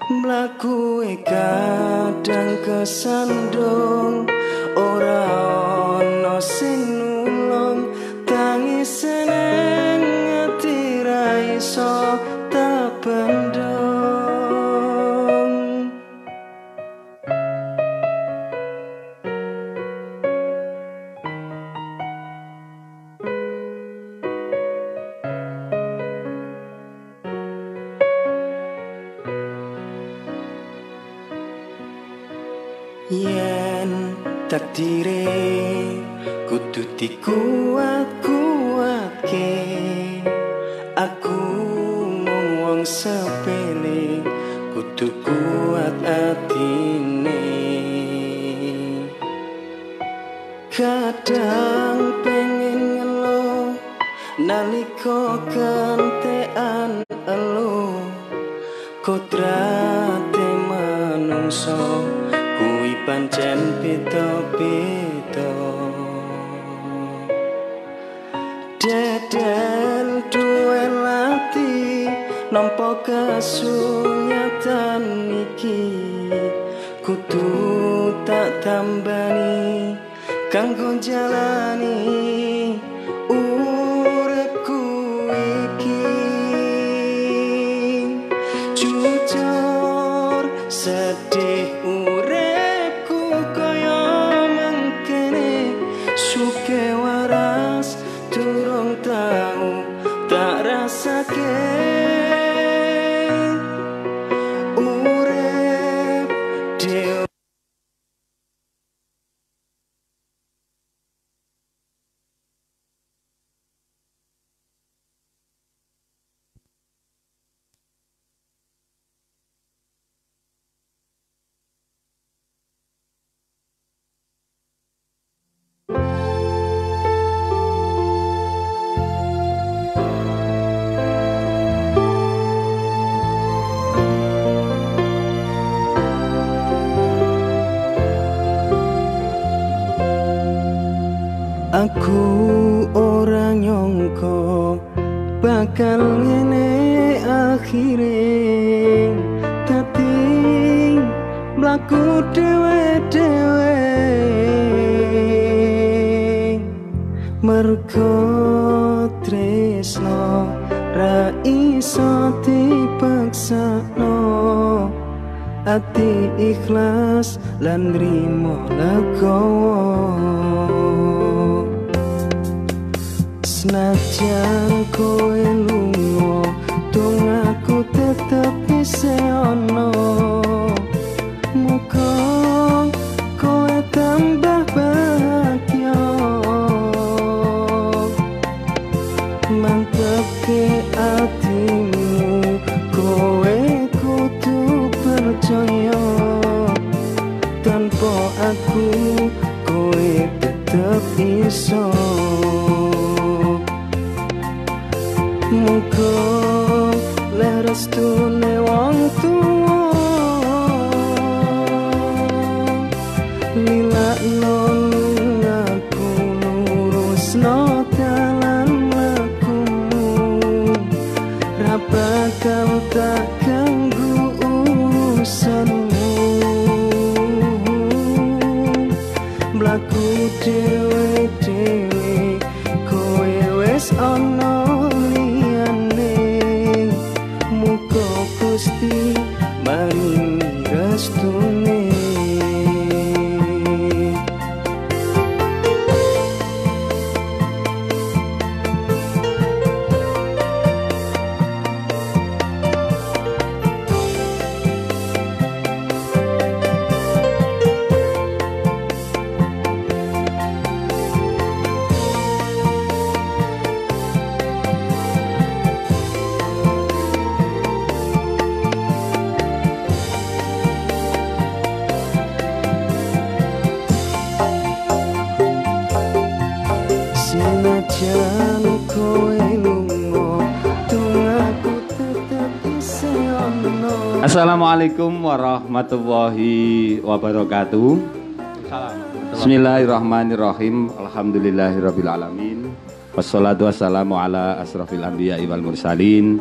Mlaku kadang kesandung ora ono sing nulung tangis seneng ati ra iso tak bendung. Yen takdire kudu dikuat-kuatke, aku mung wong sepele kudu kuat atine. Kadang pengen ngeluh nalika kentekan elu, kodrate manungsa kuwi pancen beda-beda. Dedel duwe lati nampa kasunyatan iki, kudu tak tambani kanggo jalani uripku iki. Jujur sedih uripku kaya mengkene, suke waras durung tau tak rasake. Urip dhewe aku ora nyangka bakal ngene akhire, dadi mlaku dhewe-dhewe mergo tresno ra iso dipaksano, ati ikhlas lan nrimo legowo. Senajan kowe lunga, dongaku tetep isih ono. Muga kowe tambah bahagia, mantepke atimu, kowe kudu percaya. Tanpa aku kowe tetep iso. Muga lerestune wong tuwa lilakno aku lurusno dalan lakumu, ra bakal tak ganggu urusanmu. Mlaku dhewe-dhewe kowe wis ana Gusti maringi restune. Senajan kowe lunga, dongaku tetep isih ono. Assalamualaikum warahmatullahi wabarakatuh. Bismillahirrahmanirrahim. Alhamdulillahirabbil alamin. Wassalatu wassalamu ala asrofil anbiya'i wal mursalin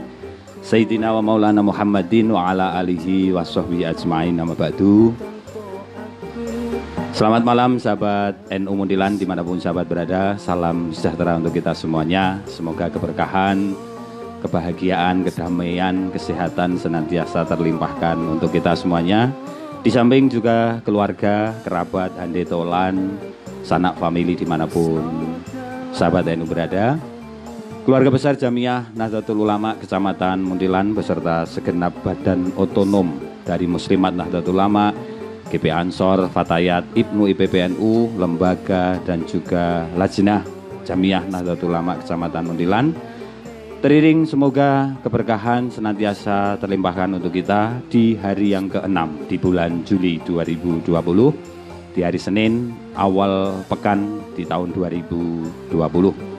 Sayyidina wa maulana Muhammadin wa ala alihi wa sahbihi ajma'in amma ba'du. Selamat malam sahabat NU Muntilan dimanapun sahabat berada. Salam sejahtera untuk kita semuanya. Semoga keberkahan, kebahagiaan, kedamaian, kesehatan senantiasa terlimpahkan untuk kita semuanya. Di samping juga keluarga, kerabat, hande tolan, sanak famili dimanapun sahabat NU berada. Keluarga besar Jamiah Nahdlatul Ulama Kecamatan Muntilan beserta segenap badan otonom dari Muslimat Nahdlatul Ulama, GP Ansor, Fatayat, Ibnu IPPNU, lembaga dan juga Lajnah Jamiah Nahdlatul Ulama Kecamatan Muntilan. Teriring semoga keberkahan senantiasa terlimpahkan untuk kita di hari yang ke-6 di bulan Juli 2020, di hari Senin awal pekan di tahun 2020.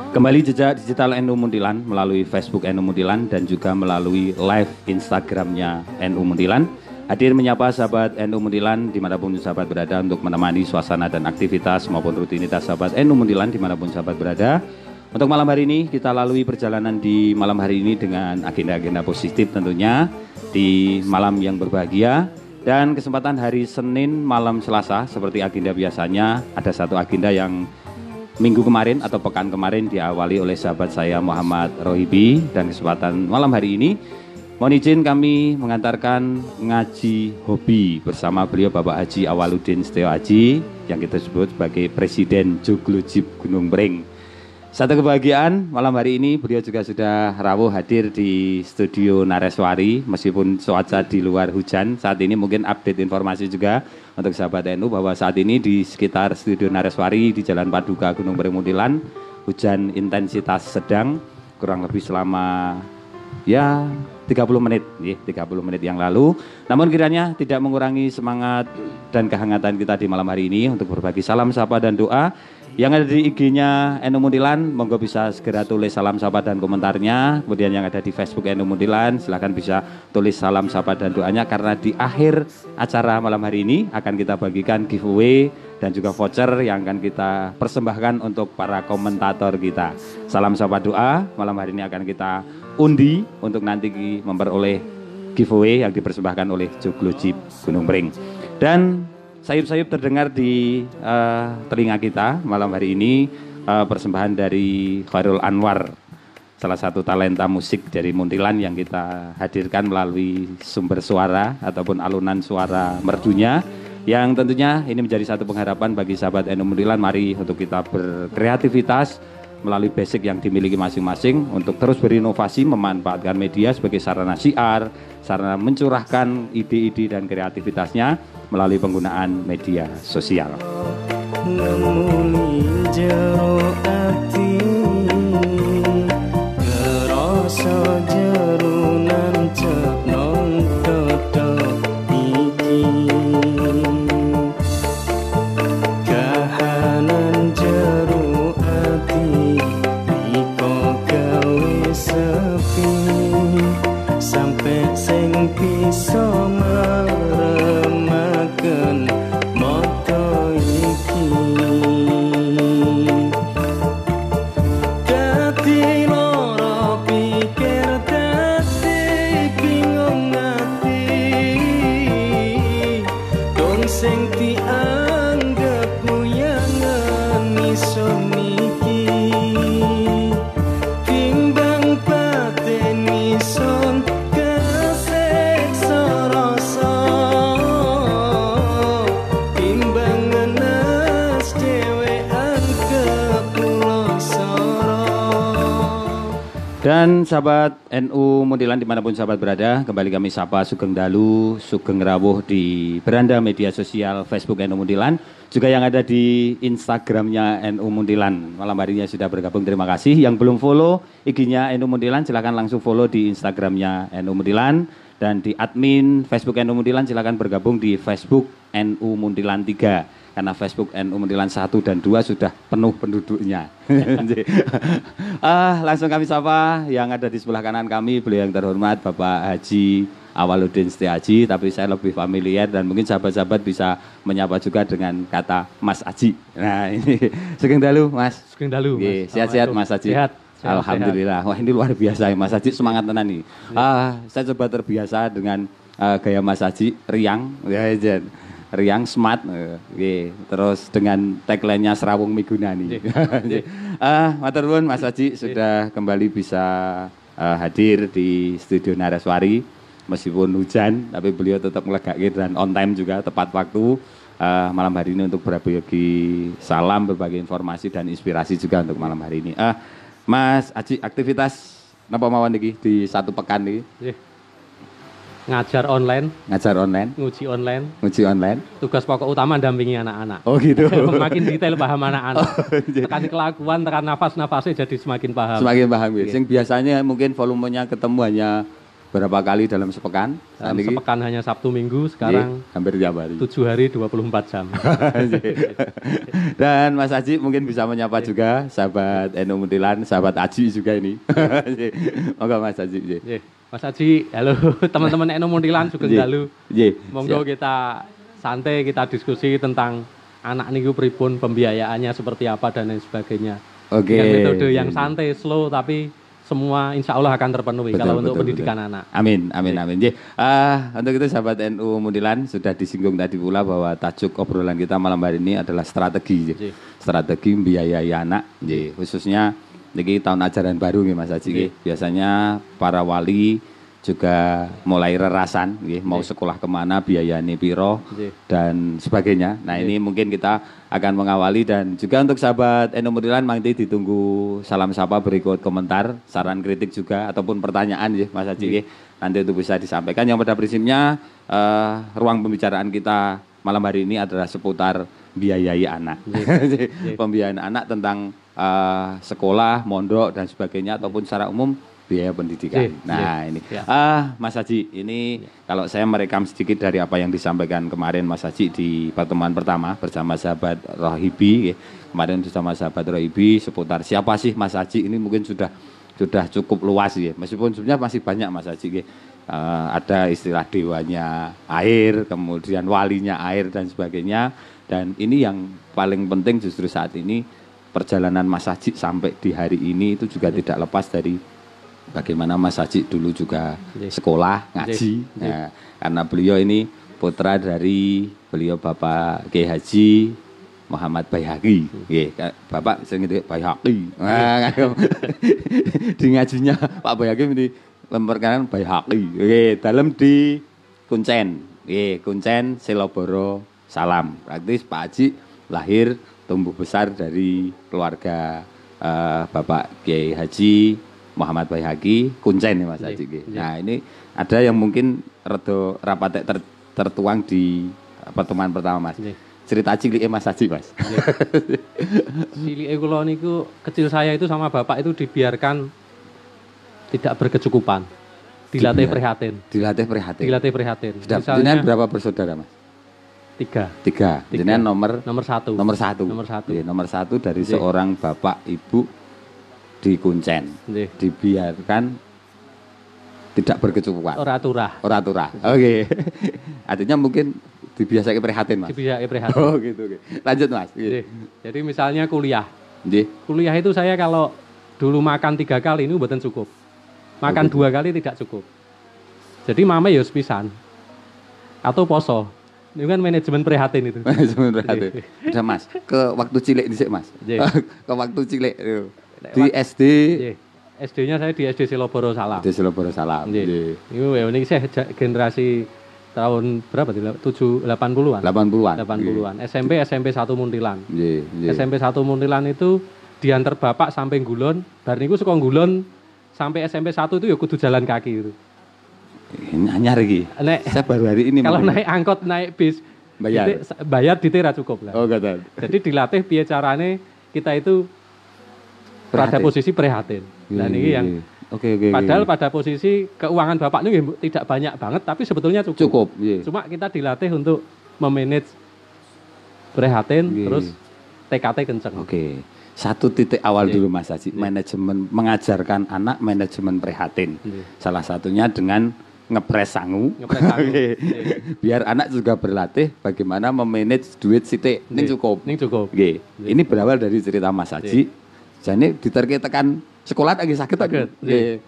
Kembali jejak digital NU Muntilan melalui Facebook NU Muntilan dan juga melalui live Instagramnya NU Muntilan. Hadir menyapa sahabat NU Muntilan dimanapun sahabat berada untuk menemani suasana dan aktivitas maupun rutinitas sahabat NU Muntilan dimanapun sahabat berada. Untuk malam hari ini kita lalui perjalanan di malam hari ini dengan agenda-agenda positif tentunya di malam yang berbahagia. Dan kesempatan hari Senin malam Selasa seperti agenda biasanya ada satu agenda yang minggu kemarin atau pekan kemarin diawali oleh sahabat saya Muhammad Rohibi, dan kesempatan malam hari ini mohon izin kami mengantarkan ngaji hobi bersama beliau Bapak Haji Awaludin Setio Haji yang kita sebut sebagai Presiden Joglojib Gunung Bring. Satu kebahagiaan malam hari ini beliau juga sudah rawuh hadir di studio Nareswari meskipun cuaca di luar hujan. Saat ini mungkin update informasi juga untuk sahabat NU bahwa saat ini di sekitar studio Nareswari di Jalan Paduka Gunung Bring Muntilan hujan intensitas sedang kurang lebih selama 30 menit, 30 menit yang lalu. Namun kiranya tidak mengurangi semangat dan kehangatan kita di malam hari ini untuk berbagi salam sapa dan doa. Yang ada di IG-nya NU Muntilan, monggo bisa segera tulis salam sapa dan komentarnya. Kemudian yang ada di Facebook NU Muntilan, silahkan bisa tulis salam sapa dan doanya. Karena di akhir acara malam hari ini akan kita bagikan giveaway dan juga voucher yang akan kita persembahkan untuk para komentator kita. Salam sapa doa, malam hari ini akan kita undi untuk nanti memperoleh giveaway yang dipersembahkan oleh Joglojib Gunung Bring. Dan sayup-sayup terdengar di telinga kita malam hari ini persembahan dari Khairul Anwar, salah satu talenta musik dari Muntilan yang kita hadirkan melalui sumber suara ataupun alunan suara merdunya, yang tentunya ini menjadi satu pengharapan bagi sahabat NU Muntilan. Mari untuk kita berkreativitas melalui basic yang dimiliki masing-masing untuk terus berinovasi memanfaatkan media sebagai sarana syiar, sarana mencurahkan ide-ide dan kreativitasnya melalui penggunaan media sosial. Ngemuni jero ati kerasa jero nancep nang dodo iki kahanan jero ati iko gawe sepi sampai sing bisa maremaken moto iki dadi lara pikir dadi bingung ati dong sing dianggep muyangan iso niki timbang batin ison keseksa rasa timbang ngenes dewean kepulosoro. Dan sahabat NU Muntilan dimanapun sahabat berada, kembali kami sapa Sugeng Dalu, Sugeng Rawuh di beranda media sosial Facebook NU Muntilan, juga yang ada di Instagramnya NU Muntilan. Malam harinya sudah bergabung, terima kasih. Yang belum follow IG-nya NU Muntilan, silakan langsung follow di Instagramnya NU Muntilan. Dan di admin Facebook NU Muntilan silakan bergabung di Facebook NU Muntilan 3. Karena Facebook NU Muntilan 1 dan 2 sudah penuh penduduknya. Langsung kami sapa yang ada di sebelah kanan kami, beliau yang terhormat Bapak Haji Awaludin Setio Haji, tapi saya lebih familiar dan mungkin sahabat-sahabat bisa menyapa juga dengan kata Mas Haji. Nah ini Sugeng Dalu Mas. Sugeng Dalu Mas. Sehat-sehat Mas Haji. Sehat. Alhamdulillah. Wah, ini luar biasa ya Mas Haji, semangat tenan nih. Saya coba terbiasa dengan gaya Mas Haji riang ya Jen. Riang smart terus dengan tagline-nya Serawung Migunani. Matur nuwun Mas Haji sudah kembali bisa hadir di studio Naraswari meskipun hujan tapi beliau tetap ngelegake dan on time juga tepat waktu. Malam hari ini untuk berbagi salam, berbagi informasi dan inspirasi juga untuk malam hari ini. Mas Haji, aktivitas napa mawon iki di satu pekan iki? Ngajar online. Ngajar online. Nguji online. Nguji online. Tugas pokok utama dampingi anak-anak. Oh gitu. Makin detail paham anak-anak. Tekan kelakuan, tekan nafasnya jadi semakin paham. Semakin paham ya. Sing biasanya mungkin volumenya ketemu hanya berapa kali dalam sepekan? Dalam sepekan hanya Sabtu Minggu, sekarang hampir tiap hari. 7 hari 24 jam. Dan Mas Haji mungkin bisa menyapa juga sahabat Eno Muntilan, sahabat Haji juga ini. Monggo Mas Haji. Mas Haji, halo teman-teman Eno Muntilan Sugeng Dalu. Monggo kita santai, kita diskusi tentang anak niku pripun, pembiayaannya seperti apa dan lain sebagainya. Dengan metode yang santai, slow tapi semua insya Allah akan terpenuhi kalau untuk pendidikan anak. Amin. Untuk itu sahabat NU Muntilan sudah disinggung tadi pula bahwa tajuk obrolan kita malam hari ini adalah strategi. Strategi membiayai anak. Khususnya ini tahun ajaran baru nih Mas Haji. Biasanya para wali juga mulai rerasan, mau sekolah kemana, biayanya piro, dan sebagainya. Nah ini mungkin kita akan mengawali dan juga untuk sahabat Eno Muntilan nanti ditunggu salam sapa berikut komentar, saran kritik juga ataupun pertanyaan ya Mas Haji. Nanti itu bisa disampaikan. Yang pada prinsipnya ruang pembicaraan kita malam hari ini adalah seputar biayai anak. Pembiayaan anak tentang sekolah, mondok dan sebagainya ataupun secara umum biaya pendidikan. Ini Mas Haji, ini kalau saya merekam sedikit dari apa yang disampaikan kemarin Mas Haji di pertemuan pertama bersama sahabat Rohibi. Kemarin bersama sahabat Rohibi seputar siapa sih Mas Haji, ini mungkin sudah cukup luas ya. Meskipun sebenarnya masih banyak Mas Haji. Ada istilah dewanya air, kemudian walinya air dan sebagainya. Dan ini yang paling penting justru saat ini perjalanan Mas Haji sampai di hari ini itu juga tidak lepas dari bagaimana Mas Haji dulu juga sekolah, ngaji. Nah, karena beliau ini putra dari beliau Bapak Kiai Haji Muhammad Baihaqi. Bapak sing ngerti Baihaqi. Di ngajinya Pak Baihaqi ini memperkenalkan Baihaqi. Dalam di Kuncen. Kuncen Seloboro Salam. Praktis Pak Haji lahir tumbuh besar dari keluarga Bapak Kiai Haji Muhammad Baihaqi Kuncen ya Mas Haji. Nah ini ada yang mungkin rapat tertuang di pertemuan pertama Mas. Cerita cilik Mas Haji Mas. Cilik kula niku kecil saya itu sama bapak itu dibiarkan tidak berkecukupan. Dilatih prihatin. Dilatih prihatin. Jenengan berapa bersaudara Mas? 3. Jenengan nomor 1. Nomor 1 dari seorang bapak ibu di Kuncen. Dibiarkan tidak berkecukupan. Oratura. Oke. Artinya mungkin dibiasakan prihatin Mas. Dibiasakan prihatin. Oh gitu. Lanjut Mas. Jadi misalnya kuliah. Kuliah itu saya kalau dulu makan 3 kali ini buatan cukup. Makan 2 kali tidak cukup. Jadi mama ya sepisan. Atau poso. Ini kan manajemen prihatin itu. Manajemen prihatin. Udah Mas, ke waktu cilik dhisik Mas. Ke waktu cilik. Di SD. SD-nya saya di SD Seloboro Salam. Di Seloboro Salam. Ini saya generasi tahun berapa? 80-an. 80-an. SMP 1 Muntilan. SMP 1 Muntilan itu diantar bapak sampai Ngulon. Bar niku saka Ngulon sampai SMP 1 itu ya kudu jalan kaki itu. Ini anyar iki. Saya baru hari ini. Kalau naik angkot, naik bis, bayar ditira cukup lah. Oh, gitu. Jadi dilatih piye carane kita itu pada posisi prihatin. Dan ini yang padahal pada posisi keuangan bapak ini tidak banyak banget, tapi sebetulnya cukup. Cuma kita dilatih untuk memanage prihatin, terus TKT kenceng. Satu titik awal dulu Mas Haji, manajemen mengajarkan anak manajemen prihatin. Salah satunya dengan ngepres sangu. Biar anak juga berlatih bagaimana memanage duit sithik ning cukup. Ini berawal dari cerita Mas Haji. Jadi diterke tekan sekolah lagi sakit. Nggih.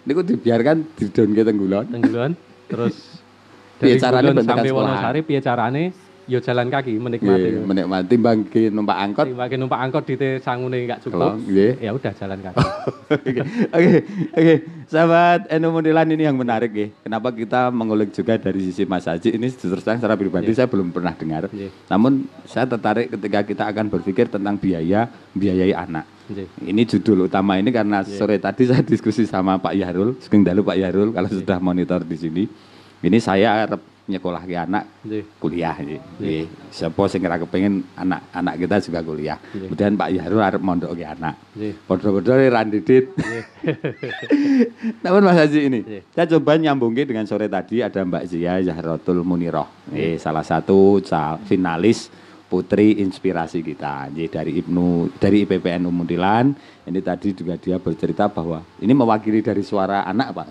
Niku dibiarkan didonke teng Ngulon. Terus dari Ngulon sampai Wonosari piye carane yo jalan kaki menikmati. Menikmati timbang numpak angkot. Timbang numpak angkot di sangune enggak cukup. Ya udah jalan kaki. Oke. Sahabat NU Muntilan, ini yang menarik ya. Kenapa kita mengulik juga dari sisi Mas Haji ini terus terang secara pribadi saya belum pernah dengar. Namun saya tertarik ketika kita akan berpikir tentang biayai anak. Ini judul utama ini karena sore tadi saya diskusi sama Pak Yahrul, sugeng dalu Pak Yahrul kalau sudah monitor di sini. Ini saya arep nyekolahke anak kuliah nggih. Siapa sing ora kepengin anak kita juga kuliah. Kemudian Pak Yahrul arep mondokke anak. Padha-padha Randidit. Namun Mas Haji ini, saya coba nyambungke dengan sore tadi ada Mbak Zia Zahratul Muniroh. Salah satu finalis putri inspirasi kita. Dari IPPNU Muntilan. Ini tadi juga dia bercerita bahwa ini mewakili dari suara anak, Pak.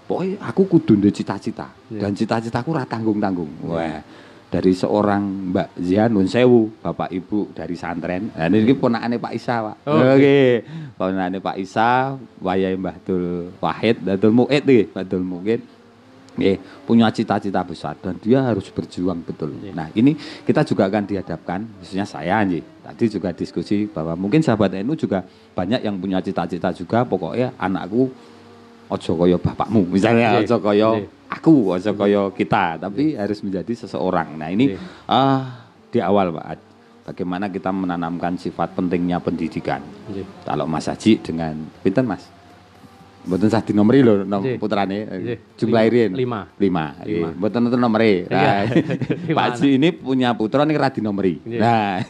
Pokoknya aku kudu ndek cita-cita dan cita-citaku ora tanggung-tanggung. Wah, dari seorang Mbak Zia Nun Sewu, Bapak Ibu dari santren. Nah ini ponakane Pak Isa, Pak. Oke. Ponakane Pak Isa, wayahe Mbah Dul Wahid, Dul Muid nggih, Dul Muid. Nggih, punya cita-cita besar dan dia harus berjuang betul. Nah, ini kita juga akan dihadapkan, khususnya saya nggih. Tadi juga diskusi bahwa mungkin sahabat NU juga banyak yang punya cita-cita juga, pokoknya anakku ojo kaya bapakmu, misalnya ojo kaya aku, ojo kaya kita, tapi harus menjadi seseorang. Nah ini di awal Pak, bagaimana kita menanamkan sifat pentingnya pendidikan. Kalau Mas Haji dengan pinten Mas? Mboten sah dinomeri lho putrane. Jumlah riyen 5. Mboten nonton nomere. Nah, Pak Haji ini punya putra ning ra dinomeri. Nah,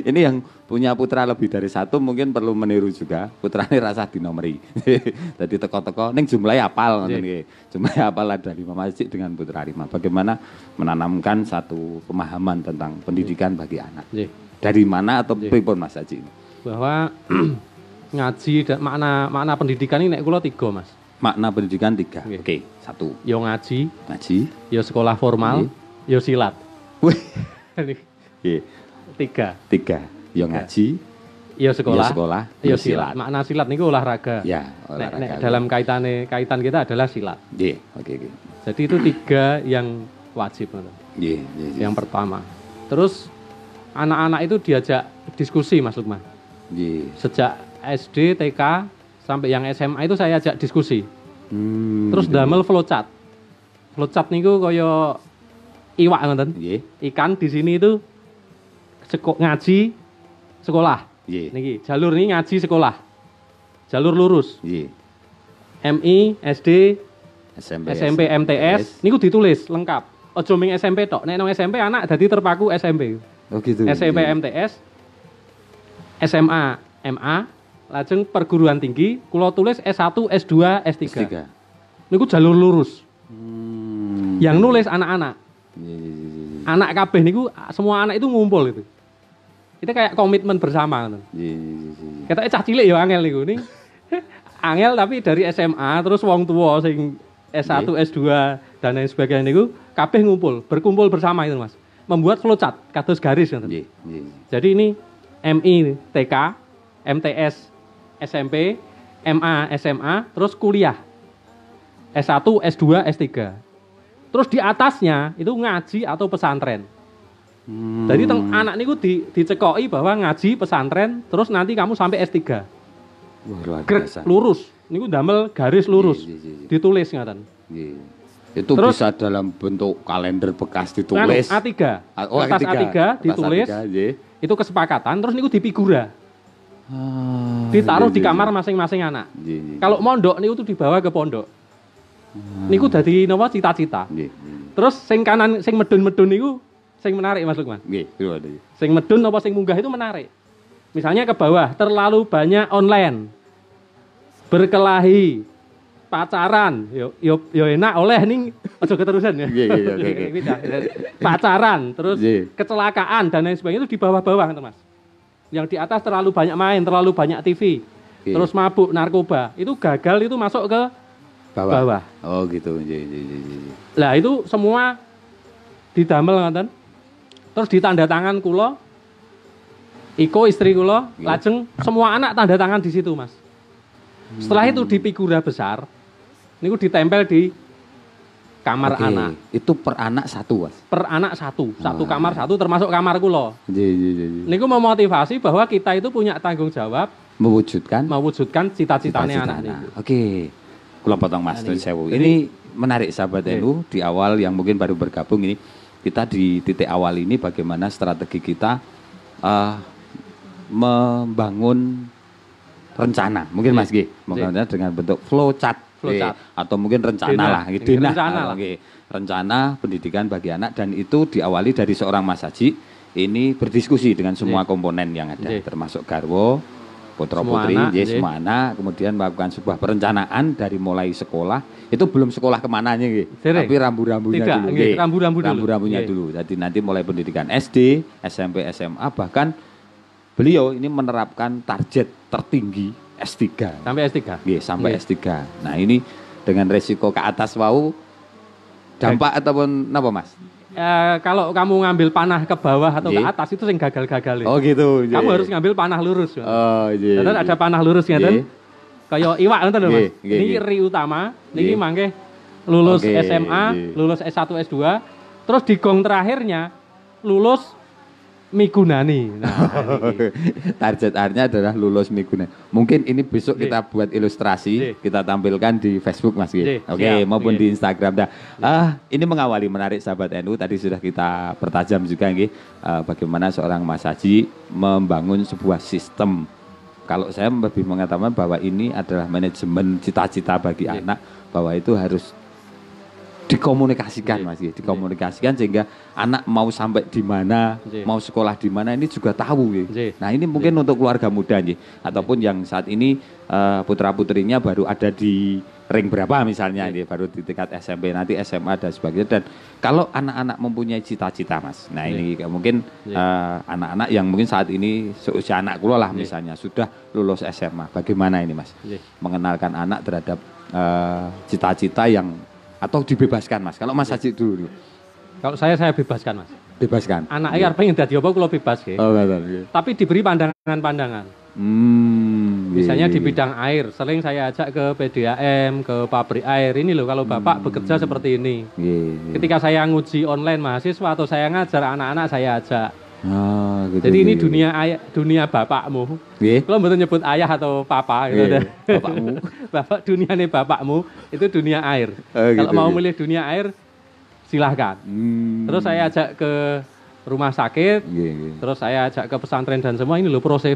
ini yang punya putra lebih dari satu mungkin perlu meniru juga. Putrane ra sah dinomeri. Dadi teko-teko ning jumlahe apal ngoten nggih. Jumlahe apal ada 5 masjid dengan putra 5. Bagaimana menanamkan satu pemahaman tentang pendidikan bagi anak. Dari mana atau pripun Mas Haji? Bahwa ngaji dan makna pendidikan ini nek kula 3 Mas. Makna pendidikan 3. Oke, 1. Yo ngaji, yo sekolah formal, yo silat. Wih. Nggih. 3. Yo ngaji, yo sekolah, yo silat. Makna silat niku olahraga. Ya, olahraga. Nek dalam kaitan kita adalah silat. Nggih, oke. Jadi itu 3 yang wajib. Nggih. Yang pertama. Terus anak-anak itu diajak diskusi Mas Lukman. Nggih. Sejak SD, TK, sampai yang SMA itu saya ajak diskusi. Terus damel flowchart. Flowchart niku kaya iwak ngoten. Ikan di sini itu ngaji sekolah. Niki jalur ini ngaji sekolah. Jalur lurus. MI, SD, SMP, MTS niku ditulis lengkap. Aja ming SMP tok. Nek nang SMP anak dadi terpaku SMP. Oh gitu. SMP, MTS, SMA, MA, lajeng perguruan tinggi, kula tulis S1, S2, S3. Niku jalur lurus. Yang nulis anak-anak. Anak kabeh niku semua anak itu ngumpul gitu. Itu kayak komitmen bersama. Ketake cah cilik ya angel niku. Ning angel tapi dari SMA terus wong tua sing S1, S2 dan lain sebagainya niku kabeh ngumpul, berkumpul bersama itu Mas. Membuat flowchart kados garis ngoten. Jadi ini MI, TK, MTS, SMP, MA, SMA, terus kuliah. S1, S2, S3. Terus di atasnya itu ngaji atau pesantren. Jadi anak niku dicekoki bahwa ngaji pesantren, terus nanti kamu sampai S3. Lurus. Niku damel garis lurus. Ditulis ngaten. Itu terus, bisa dalam bentuk kalender bekas ditulis. A3. Kertas A3 ditulis. Itu kesepakatan, terus niku dipigura. Ditaruh di kamar masing-masing anak. Kalau mondok niku tuh dibawa ke pondok. Niku dadi napa cita-cita. Terus sing kanan sing medun-medun niku sing menarik Mas Lukman. Nggih, sing medun apa sing munggah itu menarik. Misalnya ke bawah terlalu banyak online. Berkelahi, pacaran, yo enak oleh ning aja keterusan ya. Pacaran, terus kecelakaan dan lain sebagainya itu di bawah-bawah Mas. Yang di atas terlalu banyak main, terlalu banyak TV. Terus mabuk, narkoba. Itu gagal itu masuk ke bawah. Oh gitu. Lah itu semua didamel ngoten. Terus ditanda tangan kula. Iko istri kula, lajeng semua anak tanda tangan di situ, Mas. Setelah itu di figura besar, niku ditempel di kamar anak. Itu per anak satu, Mas. Per anak satu kamar satu termasuk kamar kula. Iya. Niku memotivasi bahwa kita itu punya tanggung jawab mewujudkan cita-citane anak niku. Oke. Kula potong Mas, sewu. Ini menarik sahabat NU di awal yang mungkin baru bergabung ini. Kita di titik awal ini bagaimana strategi kita membangun rencana. Mungkin Mas G, dengan bentuk flowchart. Atau mungkin rencana lah, rencana pendidikan bagi anak, dan itu diawali dari seorang Mas Haji ini berdiskusi dengan semua komponen yang ada, termasuk garwo, putra putri, semua anak, kemudian melakukan sebuah perencanaan dari mulai sekolah, itu belum sekolah kemananya, tapi rambu-rambunya dulu, rambu-rambunya dulu. Jadi nanti mulai pendidikan SD, SMP, SMA, bahkan beliau ini menerapkan target tertinggi S3. Sampai S3? Sampai S3. Nah ini dengan resiko ke atas dampak ataupun apa Mas? Kalau kamu ngambil panah ke bawah atau ke atas itu yang gagal-gagal. Oh gitu. Kamu harus ngambil panah lurus. Oh iya. Dan ada panah lurus ngeten. Kayak iwak ngeten lho Mas. Ini ri utama, niki mangke lulus SMA, lulus S1, S2, terus di gong terakhirnya lulus Migunani. Nah, target akhirnya adalah lulus Migunani. Mungkin ini besok kita buat ilustrasi, kita tampilkan di Facebook Mas. Oke, maupun di Instagram. Ini mengawali menarik sahabat NU. Tadi sudah kita pertajam juga bagaimana seorang Mas Haji membangun sebuah sistem. Kalau saya lebih mengatakan bahwa ini adalah manajemen cita-cita bagi anak, bahwa itu harus dikomunikasikan Mas, dikomunikasikan sehingga anak mau sampai di mana, mau sekolah di mana ini juga tahu. Nah ini mungkin untuk keluarga muda ataupun yang saat ini putra putrinya baru ada di ring berapa misalnya, baru di tingkat SMP, nanti SMA dan sebagainya. Dan kalau anak-anak mempunyai cita-cita Mas, nah ini mungkin anak-anak yang mungkin saat ini seusia anak kula lah misalnya sudah lulus SMA, bagaimana ini Mas mengenalkan anak terhadap cita-cita yang atau dibebaskan Mas? Kalau Mas Haji dulu. Kalau saya bebaskan Mas. Bebaskan. Anaknya pengen dadi apa kula bebas Tapi diberi pandangan-pandangan. Misalnya di bidang air, sering saya ajak ke PDAM, ke pabrik air. Ini loh kalau Bapak bekerja seperti ini. Ketika saya nguji online mahasiswa atau saya ngajar anak-anak saya ajak. Gitu. Jadi ini dunia bapakmu. Kalau betul nyebut ayah atau papa gitu. Bapakmu. Dunianya bapakmu itu dunia air. Kalau mau milih dunia air silahkan. Terus saya ajak ke rumah sakit. Terus saya ajak ke pesantren dan semua ini loh profesi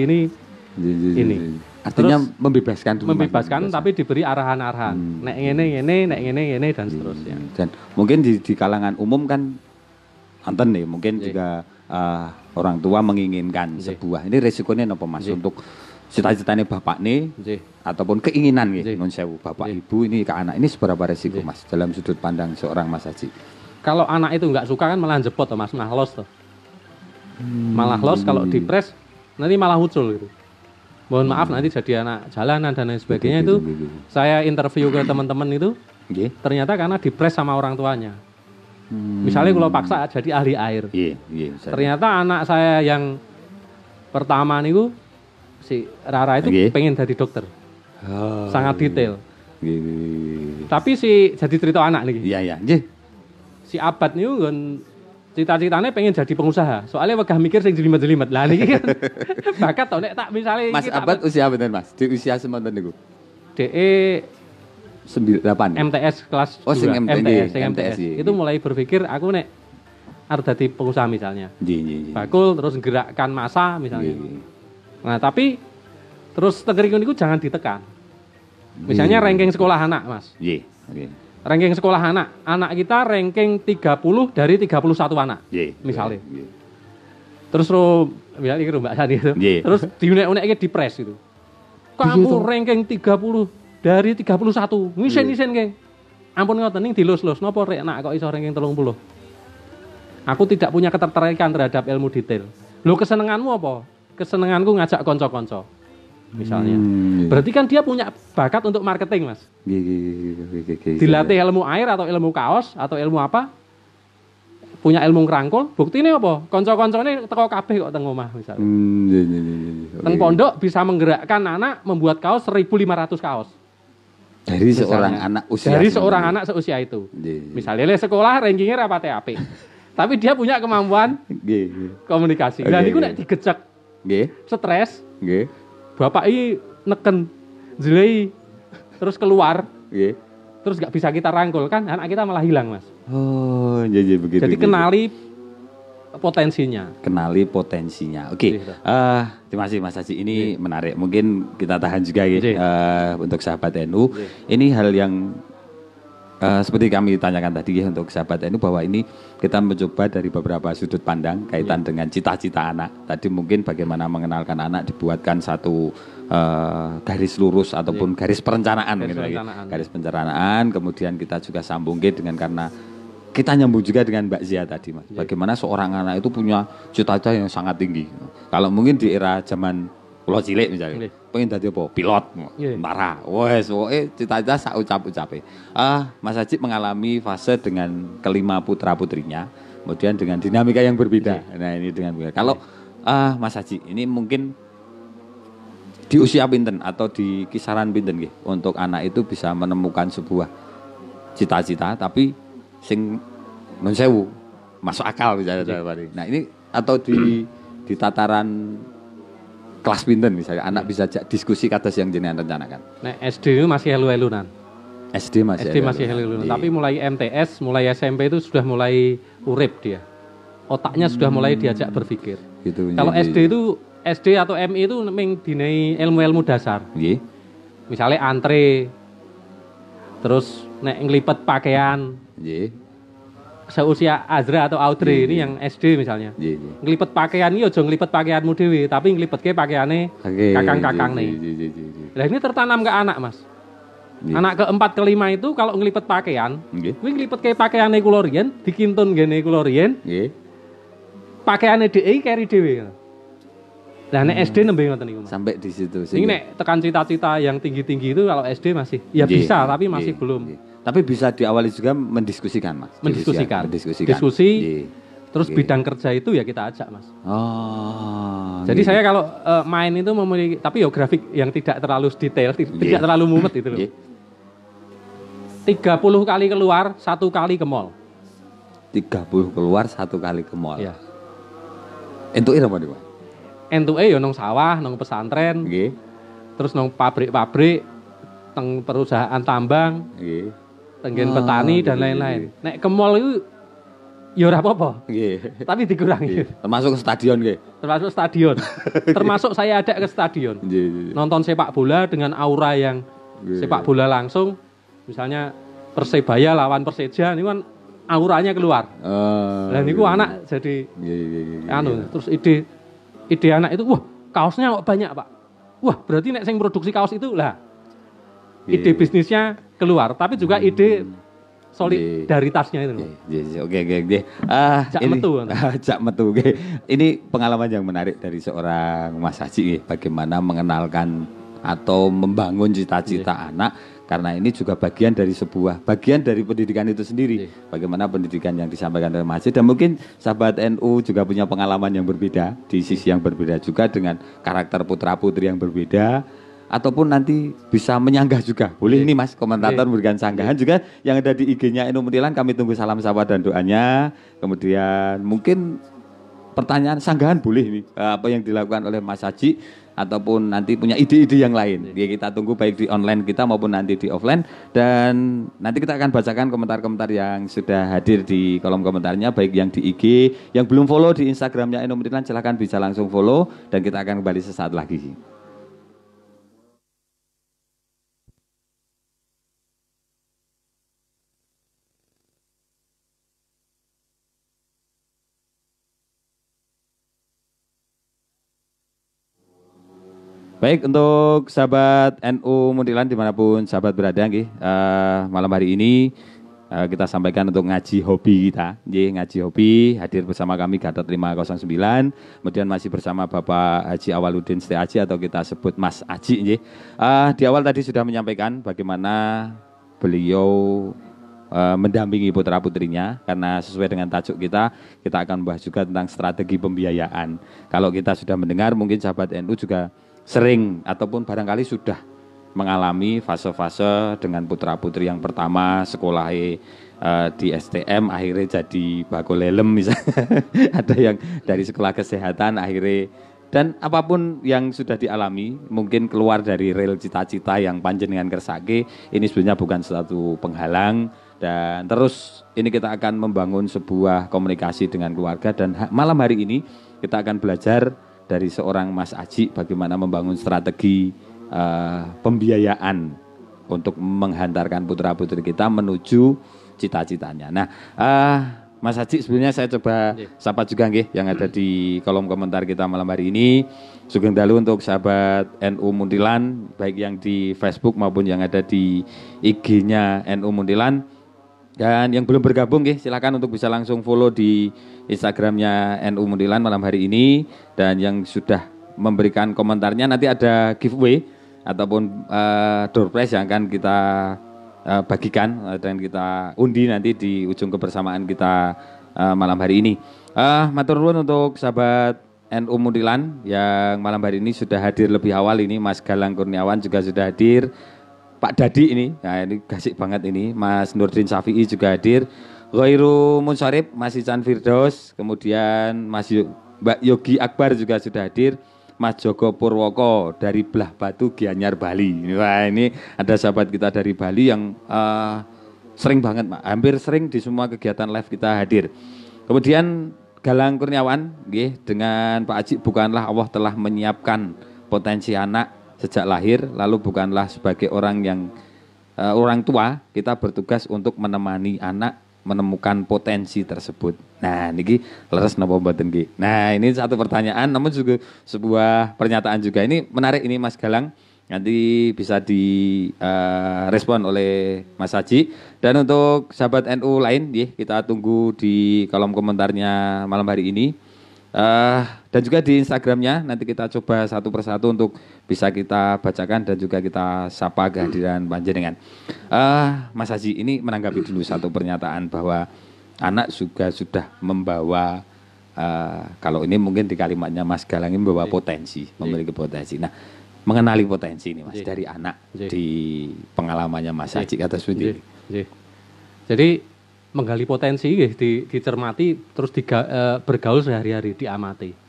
ini. Ini. Artinya terus, membebaskan dulu. Membebaskan tapi diberi arahan-arahan. Nek ngene dan seterusnya. Dan mungkin di kalangan umum kan Anten nih, mungkin juga orang tua menginginkan sebuah. Ini resikonya apa Mas? Untuk cita-citanya bapak nih, ataupun keinginan nun sewu bapak ibu ini ke anak ini seberapa resiko Mas dalam sudut pandang seorang Mas Haji? Kalau anak itu nggak suka kan malah jepot Mas, malah los tuh. Malah los kalau dipres nanti malah muncul gitu. Mohon maaf nanti jadi anak jalanan dan lain sebagainya itu. Saya interview ke teman-teman itu, ternyata karena dipres sama orang tuanya. Misalnya kalau paksa jadi ahli air. Ternyata anak saya yang pertama niku si Rara itu pengen jadi dokter. Sangat detail. Tapi si jadi cerita anak nih. Si Abad niku cita-citanya pengen jadi pengusaha. Soalnya wegah mikir sing jelimet-jelimet. Lah niki kan bakat to nek tak misale Mas Abad usia pinten Mas? Di usia semonten niku. DE 98 MTS kelas 2 MTS. Itu mulai berpikir aku nek harus jadi pengusaha misalnya. Bakul terus gerakkan massa misalnya. Nah tapi terus tegerikun itu jangan ditekan. Misalnya ranking sekolah anak Mas. Ranking sekolah anak kita ranking 30 dari 31 anak. Misalnya. Terus iki Mbak Sani itu. Terus diunek-unek iki dipres itu. Kamu ranking 30 dari 31. Ngisen ke. Ampun ngoten ning dilus-lus napa rek nak kok iso ranking 30. Aku tidak punya ketertarikan terhadap ilmu detail. Lho kesenenganmu apa? Kesenenganku ngajak kanca-kanca. Misalnya. Berarti kan dia punya bakat untuk marketing, Mas. Dilatih ilmu air atau ilmu kaos atau ilmu apa? punya ilmu ngrangkul, buktine apa? Kanca-kancane teko kabeh kok teng omah misalnya. Teng pondok bisa menggerakkan anak membuat kaos 1.500 kaos. Dari misalnya, seorang anak usia dari seorang anak seusia itu. Misalnya le sekolah rankingnya rapate apik. Tapi dia punya kemampuan komunikasi. Dan itu nek digecek stres, bapak ini neken jelei terus keluar, terus gak bisa kita rangkul kan, anak kita malah hilang mas. Oh, jadi begitu. Jadi kenali potensinya. Kenali potensinya. Oke. Terima kasih Mas Haji. Ini menarik. Mungkin kita tahan juga ya untuk sahabat NU. Ini hal yang seperti kami tanyakan tadi ya untuk sahabat NU bahwa ini kita mencoba dari beberapa sudut pandang kaitan dengan cita-cita anak. Tadi mungkin bagaimana mengenalkan anak dibuatkan satu garis lurus ataupun garis perencanaan. Garis perencanaan. Kemudian kita juga sambung dengan karena kita nyambung juga dengan Mbak Zia tadi mas. Bagaimana seorang anak itu punya cita-cita yang sangat tinggi. Kalau mungkin di era zaman pulau cilik misalnya, pengen jadi apa? Pilot, tentara. Wes, cita-cita sak ucap-ucape. Mas Haji mengalami fase dengan kelima putra-putrinya, kemudian dengan dinamika yang berbeda. Nah ini dengan kalau Mas Haji ini mungkin di usia pinten atau di kisaran pinten untuk anak itu bisa menemukan sebuah cita-cita tapi sing non sewu masuk akal misalnya. Nah ini atau di tataran kelas pinten misalnya anak bisa diskusi kados yang jenengan rencanakan. Nah SD itu masih helu-helunan. SD masih helu-helunan. Tapi mulai MTS, mulai SMP itu sudah mulai urip dia. Otaknya sudah mulai diajak berpikir. Gitu, kalau SD itu SD atau MI itu memang dinai ilmu-ilmu dasar. Misalnya antre, terus nek ngelipet pakaian. Seusia Azra atau Audrey ini yang SD misalnya. Ngelipet pakaian ini aja ngelipet pakaianmu dhewe, tapi ngelipetke pakaiane kakang-kakang nih. Nah ini tertanam ke anak, Mas. Anak ke-4 ke-5 itu kalau ngelipet pakaian, kuwi ngelipetke pakaiane kula riyen, dikintun ngene kula riyen. Pakaiane dhek keri dhewe. Nah nek SD nembe ngoten niku, Mas. Sampai di situ. Ini nek tekan cita-cita yang tinggi-tinggi itu kalau SD masih ya bisa, tapi masih belum. Tapi bisa diawali juga mendiskusikan, Mas. Mendiskusikan. Diskusi. Terus bidang kerja itu ya kita ajak, Mas. Jadi saya kalau main itu memiliki, tapi ya grafik yang tidak terlalu detail, tidak terlalu mumet itu loh. 30 kali keluar, 1 kali ke mall. 30 keluar, 1 kali ke mall. Iya. Entuke apa nih, Pak? Entuke ya nang sawah, nang pesantren. Terus nang pabrik-pabrik, teng perusahaan tambang. Tenggen petani dan lain-lain. Nek ke mall itu ya ora apa-apa. Tapi dikurangi. Termasuk stadion nggih. Termasuk stadion. Termasuk saya ada ke stadion. Nonton sepak bola dengan aura yang sepak bola langsung. Misalnya Persebaya lawan Persija ini kan auranya keluar. Dan niku anak jadi terus ide anak itu wah, kaosnya kok banyak, Pak. Wah, berarti nek sing produksi kaos itu lah ide bisnisnya keluar, tapi juga ide solidaritasnya itu. Oke. Cak metu. Ini pengalaman yang menarik dari seorang Mas Haji, bagaimana mengenalkan atau membangun cita-cita anak, karena ini juga bagian dari pendidikan itu sendiri. Bagaimana pendidikan yang disampaikan oleh Mas Haji, dan mungkin sahabat NU juga punya pengalaman yang berbeda di sisi yang berbeda juga dengan karakter putra-putri yang berbeda. Ataupun nanti bisa menyanggah juga. Boleh ini Mas, komentator memberikan sanggahan juga yang ada di IG-nya NU Munthilan. Kami tunggu salam sapa dan doanya. Kemudian mungkin pertanyaan sanggahan boleh ini. Apa yang dilakukan oleh Mas Haji ataupun nanti punya ide-ide yang lain. Ya, kita tunggu baik di online kita maupun nanti di offline. Dan nanti kita akan bacakan komentar-komentar yang sudah hadir di kolom komentarnya, baik yang di IG, yang belum follow di Instagramnya NU Munthilan silahkan bisa langsung follow, dan kita akan kembali sesaat lagi. Baik, untuk sahabat NU Munthilan dimanapun sahabat berada, malam hari ini kita sampaikan untuk ngaji hobi kita. Ngaji hobi, hadir bersama kami Gatot 509, kemudian masih bersama Bapak Haji Awaludin Setiaji atau kita sebut Mas Haji. Di awal tadi sudah menyampaikan bagaimana beliau mendampingi putra-putrinya, karena sesuai dengan tajuk kita akan membahas juga tentang strategi pembiayaan. Kalau kita sudah mendengar, mungkin sahabat NU juga sering ataupun barangkali sudah mengalami fase-fase dengan putra-putri yang pertama sekolah di STM akhirnya jadi bakolelem misalnya. Ada yang dari sekolah kesehatan akhirnya, dan apapun yang sudah dialami, mungkin keluar dari rel cita-cita yang panjenengan kersake, ini sebenarnya bukan suatu penghalang. Dan terus ini kita akan membangun sebuah komunikasi dengan keluarga, dan malam hari ini kita akan belajar dari seorang Mas Aji bagaimana membangun strategi pembiayaan untuk menghantarkan putra-putri kita menuju cita-citanya. Nah, Mas Aji sebenarnya saya coba sapa juga nggih yang ada di kolom komentar kita malam hari ini. Sugeng dalu untuk sahabat NU Muntilan, baik yang di Facebook maupun yang ada di IG-nya NU Muntilan. Dan yang belum bergabung silakan untuk bisa langsung follow di Instagramnya NU Muntilan malam hari ini. Dan yang sudah memberikan komentarnya, nanti ada giveaway ataupun door prize yang akan kita bagikan dan kita undi nanti di ujung kebersamaan kita malam hari ini. Matur nuwun untuk sahabat NU Muntilan yang malam hari ini sudah hadir lebih awal ini. Mas Galang Kurniawan juga sudah hadir. Pak Dadi ini, nah ini gasik banget ini. Mas Nurdin Syafi'i juga hadir. Ghairu Munsharif, Mas Ican Firdaus, kemudian Mbak Yogi Akbar juga sudah hadir. Mas Joko Purwoko dari Belah Batu Gianyar Bali. Wah, ini ada sahabat kita dari Bali yang sering banget, Pak. Hampir sering di semua kegiatan live kita hadir. Kemudian Galang Kurniawan, dengan Pak Aji, bukanlah Allah telah menyiapkan potensi anak sejak lahir, lalu bukanlah sebagai orang yang orang tua kita bertugas untuk menemani anak menemukan potensi tersebut. Nah, niki leres napa mboten nggih. Nah, ini satu pertanyaan namun juga sebuah pernyataan juga. Ini menarik ini Mas Galang. Nanti bisa direspon oleh Mas Haji. Dan untuk sahabat NU lain kita tunggu di kolom komentarnya malam hari ini. Dan juga di Instagramnya nanti kita coba satu persatu untuk bisa kita bacakan dan juga kita sapa kehadiran panjenengan. Mas Haji ini menanggapi dulu satu pernyataan bahwa anak juga sudah membawa kalau ini mungkin di kalimatnya Mas Galang ini membawa potensi, memiliki potensi. Nah, mengenali potensi ini Mas dari anak di pengalamannya Mas Haji kata seperti ini. Jadi menggali potensi dicermati terus bergaul sehari-hari, diamati.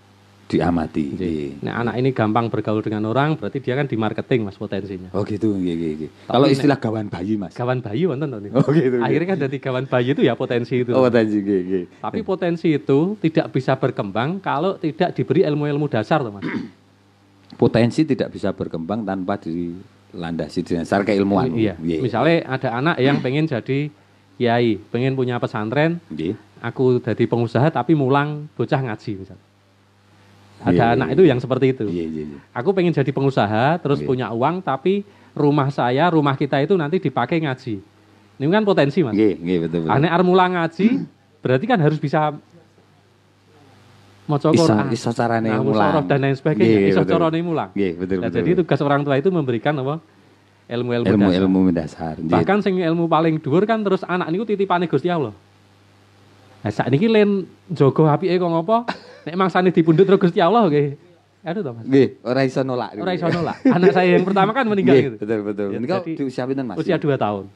Nah, anak ini gampang bergaul dengan orang, berarti dia kan di marketing Mas potensinya. Oh gitu, Kalau istilah gawan bayi Mas. Gawan bayi wonten to niku. Oh gitu. Akhirnya kan jadi gawan bayi itu ya potensi itu. Oh, potensi Tapi potensi itu tidak bisa berkembang kalau tidak diberi ilmu-ilmu dasar loh Mas. Potensi tidak bisa berkembang tanpa dilandasi dasar keilmuan. Iya. Misalnya ada anak yang pengen jadi kiai, pengen punya pesantren, aku jadi pengusaha tapi mulang bocah ngaji misalnya. Ada anak itu yang seperti itu. Aku pengen jadi pengusaha, terus punya uang, tapi rumah kita itu nanti dipakai ngaji. Ini kan potensi Mas. Betul. Anak mulang ngaji, berarti kan harus bisa maca Quran, iso carane mulang dan lain sebagainya, iso carane mulang. Betul. Jadi tugas orang tua itu memberikan apa? Ilmu dasar. Bahkan sing ilmu paling dhuwur kan terus anak niku titipane Gusti Allah. Nah, sakniki len jaga apike kok ngopo? Nek mangsane dipundhut karo Gusti Allah nggih. Aduh to Mas. Nggih, ora iso nolak. Anak saya yang pertama kan meninggal gitu. Betul. Niku di usia pinten Mas? Usia 2 tahun.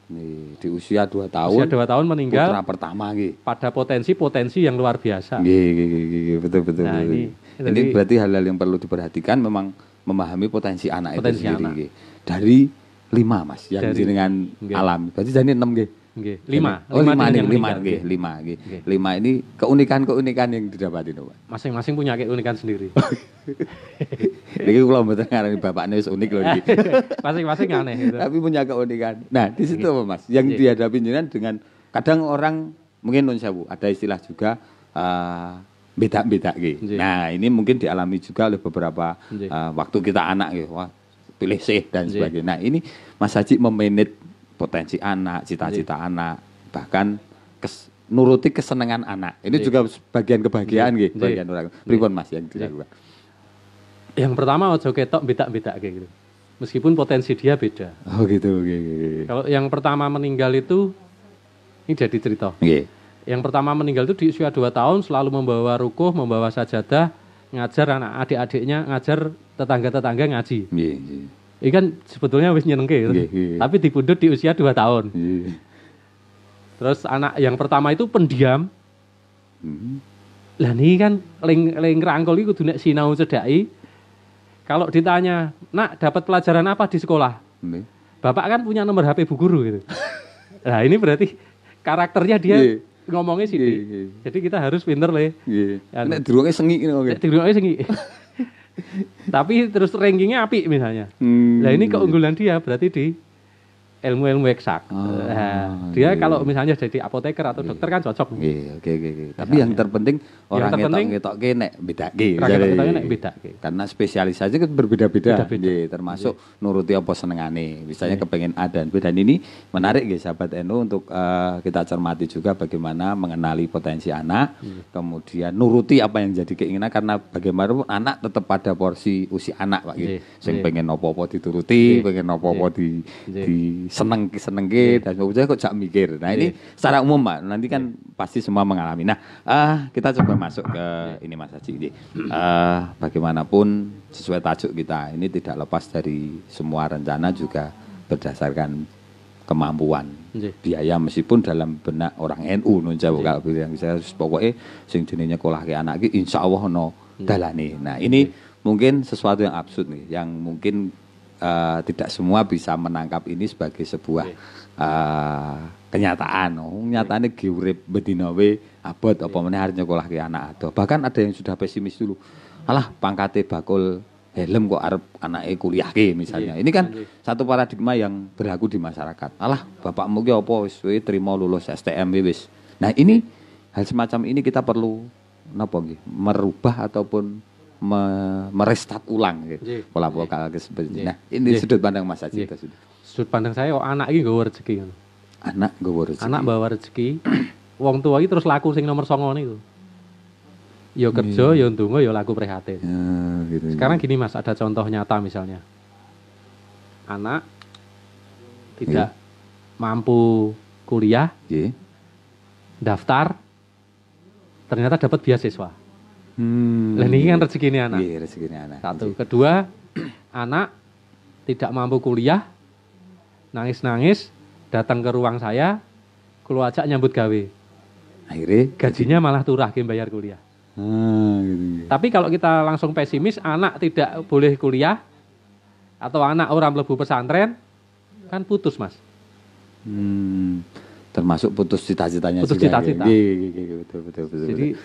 Di usia 2 tahun. Usia 2 tahun meninggal. Putra pertama nggih. Pada potensi yang luar biasa. Nggih, betul. Nah, ini berarti hal-hal yang perlu diperhatikan, memang memahami potensi anak itu sendiri nggih. Dari 5 Mas yang dengan alami. Berarti jadi 6 nggih. Nggih, 5. Oh, 5 nggih. 5 ini keunikan-keunikan yang didapati Pak. Masing-masing punya keunikan sendiri. Niki kula mboten ngarani bapakne wis unik lho iki. Masing-masing aneh gitu. Tapi punya keunikan. Nah, di situ apa Mas? Yang dihadapi jenengan dengan kadang orang mungkin nun sewu, ada istilah juga beda-beda nggih. Nah, ini mungkin dialami juga oleh beberapa waktu kita anak nggih. Wah, pilih sih dan sebagainya. Nah, ini Mas Haji memanage potensi anak, cita-cita anak, bahkan nuruti kesenangan anak. Ini juga bagian kebahagiaan nggih, bagian orang. Pripun Mas yang dilakukan? Yang pertama ojo ketok beda-beda kayak gitu. Meskipun potensi dia beda. Oh gitu. Kalau yang pertama meninggal itu Ini jadi cerita. Nggih. Yang pertama meninggal itu di usia 2 tahun, selalu membawa rukuh, membawa sajadah, ngajar anak adik-adiknya, ngajar tetangga-tetangga ngaji. Nggih. Ini kan sebetulnya wis nyenengke gitu. Tapi dipundhut di usia 2 tahun. Terus anak yang pertama itu pendiam. Lah ini kan ling rangkul iku kudu nek sinau cedhaki. Kalau ditanya, "Nak, dapat pelajaran apa di sekolah?" Bapak kan punya nomor HP bu guru gitu. Nah, ini berarti karakternya dia ngomongnya sih. Jadi kita harus pinter le. Nek durunge sengi ngono. Nek durunge sengi. Tapi terus rankingnya apik misalnya. Nah, ini keunggulan dia berarti di ilmu-ilmu eksak. Dia kalau misalnya jadi apoteker atau dokter kan cocok. Oke. Tapi yang terpenting orang ngetok-ngetokke nek bedake. Karena spesialisasi kan berbeda-beda. Termasuk nuruti apa senengane. Misalnya kepengen A dan B, dan ini menarik nggih sahabat NU untuk kita cermati juga bagaimana mengenali potensi anak, kemudian nuruti apa yang jadi keinginan, karena bagaimanapun anak tetap pada porsi usia anak Pak gitu. Sing pengen apa-apa dituruti, pengen apa-apa di seneng-senengke dan sebagainya kok jak mikir. Nah, ini secara umum Pak, nanti kan pasti semua mengalami. Nah, kita coba masuk ke ini Mas Haji. Bagaimanapun sesuai tajuk kita, ini tidak lepas dari semua rencana juga berdasarkan kemampuan biaya, meskipun dalam benak orang NU nun Jawa kalau bilang saya pokoknya sing jenenge nyekolahke anak iki insyaallah ono dalane. Nah, ini mungkin sesuatu yang absurd nih, yang mungkin tidak semua bisa menangkap ini sebagai sebuah kenyataan. Nyatane ge urip bedina we abot apa meneh arep nyekolahke anak ado. Bahkan ada yang sudah pesimis dulu. Alah, pangkate bakul helm kok arep anake kuliahke misalnya. Ini kan satu paradigma yang berlaku di masyarakat. Alah, bapakmu ki apa wis trimo lulus STM wis. Nah, ini hal semacam ini kita perlu napa nggih? Merubah ataupun merestart ulang gitu. Pola-pola seperti ini. Nah, ini sudut pandang Mas Haji itu sudah. Sudut pandang saya anak iki nggawa rezeki. Anak nggawa rezeki. Anak bawa rezeki. Wong tua iki terus laku sing nomor 9 niku. Ya kerja, ya ndonga, ya laku prihatin. Gitu. Sekarang gini Mas, ada contoh nyata misalnya. Anak tidak mampu kuliah. Daftar ternyata dapat beasiswa. Lah ini kan rezekine anak. Iya, rezekine anak. Satu, kedua, anak tidak mampu kuliah, nangis-nangis, datang ke ruang saya, kulo ajak nyambut gawe. Akhirnya gajinya malah turah ke bayar kuliah. Gitu. Tapi kalau kita langsung pesimis, anak tidak boleh kuliah atau anak orang mlebu pesantren, kan putus Mas. Termasuk putus cita-citanya putus juga. Cita-cita. Betul.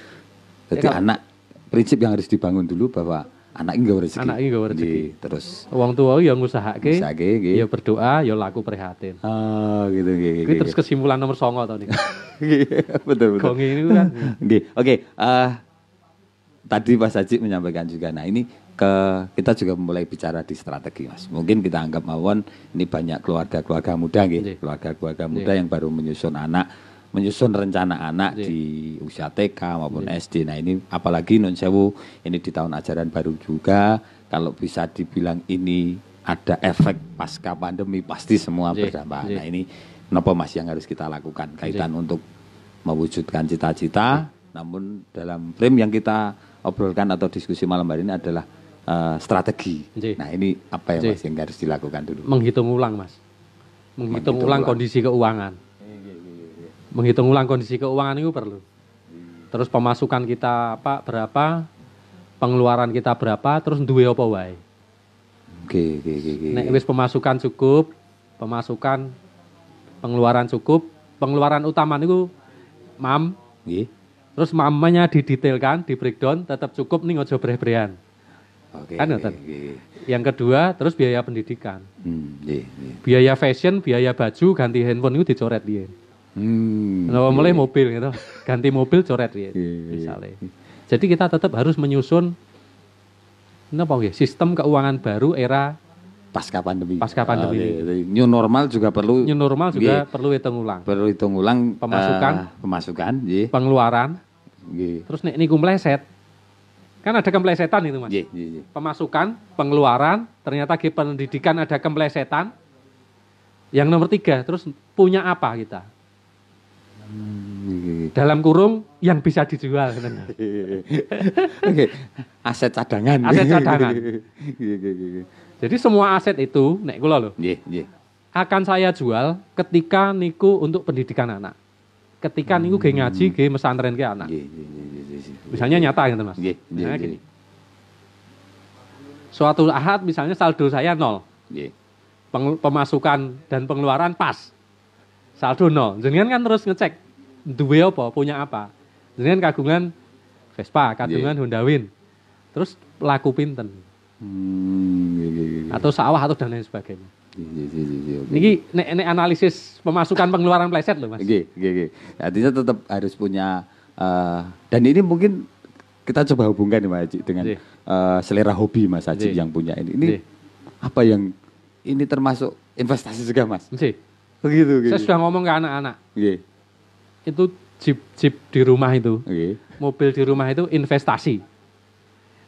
Jadi anak, prinsip yang harus dibangun dulu bahwa anak ini gak rezeki. Anak ini gak rezeki. Terus wong tua yang ngusahake, ya berdoa, ya laku prihatin. Gitu. Ini terus kesimpulan nomor 9 tahun ini. Betul. Gongi ini kan. Oke. Tadi Mas Haji menyampaikan juga. Nah, ini kita juga mulai bicara di strategi Mas. Mungkin kita anggap mawon ini banyak keluarga-keluarga muda gitu. Keluarga-keluarga muda yang baru menyusun rencana anak di usia TK maupun SD. Nah, ini apalagi nun sewu ini di tahun ajaran baru juga, kalau bisa dibilang ini ada efek pasca pandemi pasti semua berdampak. Nah, ini apa Mas yang harus kita lakukan kaitan untuk mewujudkan cita-cita, namun dalam frame yang kita obrolkan atau diskusi malam hari ini adalah strategi. Nah, ini apa ya Mas yang harus dilakukan dulu? Menghitung ulang Mas. Menghitung ulang kondisi keuangan. Menghitung ulang kondisi keuangan itu perlu. Terus pemasukan kita berapa, pengeluaran kita berapa, terus duwe apa wae. Oke. Nek wis pemasukan cukup, pengeluaran cukup, pengeluaran utama niku nggih. Terus mamanya didetailkan, di breakdown, tetap cukup ning aja breh-brehan. Kan ngoten. Yang kedua, terus biaya pendidikan. Biaya fashion, biaya baju, ganti handphone itu dicoret dia. Mulai mobil gitu, ganti mobil coret ya, misalnya. Jadi kita tetap harus menyusun sistem keuangan baru era pasca pandemi. New normal juga perlu hitung ulang. Perlu hitung ulang pemasukan, pengeluaran. Terus nek niku meleset, kan ada keplesetan itu Mas. Pemasukan, pengeluaran, ternyata di pendidikan ada keplesetan. Yang nomor 3, terus punya apa kita? Dalam kurung yang bisa dijual. Oke, aset cadangan. Aset cadangan. Jadi semua aset itu, nek kula lho. Akan saya jual ketika niku untuk pendidikan anak. Ketika niku ge ngaji, ge mesantren ke anak. Misalnya nyata gitu Mas. Nah, gini. Suatu ahad misalnya saldo saya 0. Pemasukan dan pengeluaran pas. Saldo 0. Jenengan kan terus ngecek duwe apa, punya apa. Jenengan kagungan Vespa, kagungan Honda Win. Terus laku pinten. Atau sawah atau dan lain sebagainya. Niki nek analisis pemasukan pengeluaran pleset loh Mas. Artinya tetap harus punya dan ini mungkin kita coba hubungkan Mas Haji dengan selera hobi Mas Haji yang punya ini. Ini apa yang ini termasuk investasi juga Mas? Begitu. Saya sudah ngomong ke anak-anak. Itu jeep di rumah itu, mobil di rumah itu investasi.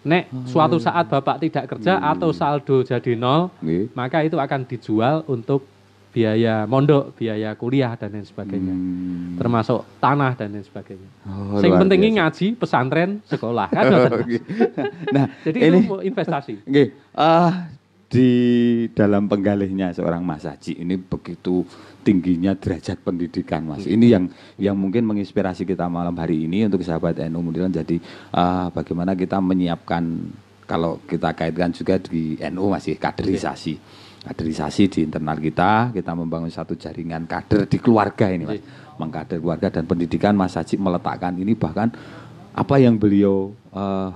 Nek suatu saat Bapak tidak kerja atau saldo jadi 0, maka itu akan dijual untuk biaya mondok, biaya kuliah dan lain sebagainya. Termasuk tanah dan lain sebagainya. Yang penting ngaji, pesantren, sekolah kan. Nah, jadi ini itu investasi. Di dalam penggalihnya seorang Mas Haji ini begitu tingginya derajat pendidikan Mas. Ini yang mungkin menginspirasi kita malam hari ini untuk sahabat NU Mundilan. Jadi bagaimana kita menyiapkan, kalau kita kaitkan juga di NU masih kaderisasi. Kaderisasi di internal kita membangun satu jaringan kader di keluarga ini Mas. Mengkader keluarga dan pendidikan. Mas Haji meletakkan ini, bahkan apa yang beliau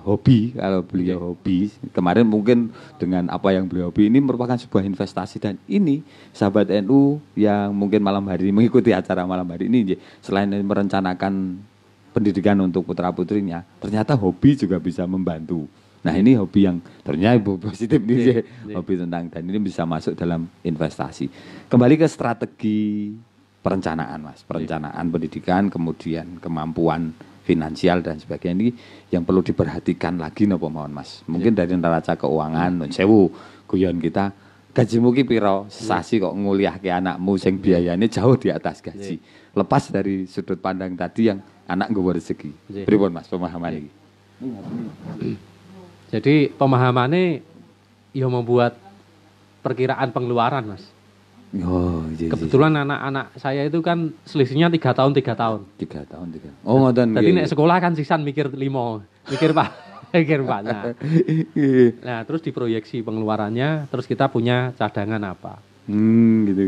hobi, kalau beliau hobi kemarin mungkin dengan apa yang beliau hobi ini merupakan sebuah investasi. Dan ini sahabat NU yang mungkin malam hari mengikuti acara malam hari ini, selain merencanakan pendidikan untuk putra putrinya, ternyata hobi juga bisa membantu. Nah ini hobi yang ternyata positif nih, hobi tentang, dan ini bisa masuk dalam investasi. Kembali ke strategi perencanaan Mas, perencanaan pendidikan, kemudian kemampuan finansial dan sebagainya, ini yang perlu diperhatikan lagi napa mawon Mas. Mungkin dari neraca keuangan, sewu guyon kita, gajimu ki piro sasi kok nguliahke anakmu sing biayane jauh di atas gaji. Lepas dari sudut pandang tadi yang anak nggawa rezeki. Pripun Mas pemahaman iki? Jadi pemahamannya ya membuat perkiraan pengeluaran Mas. Kebetulan anak-anak saya itu kan selisihnya 3 tahun. 3 tahun. Oh ngoten. Tadi nek sekolah kan sisan mikir 5, mikir Pak. Nah, terus diproyeksi pengeluarannya, terus kita punya cadangan apa. Gitu.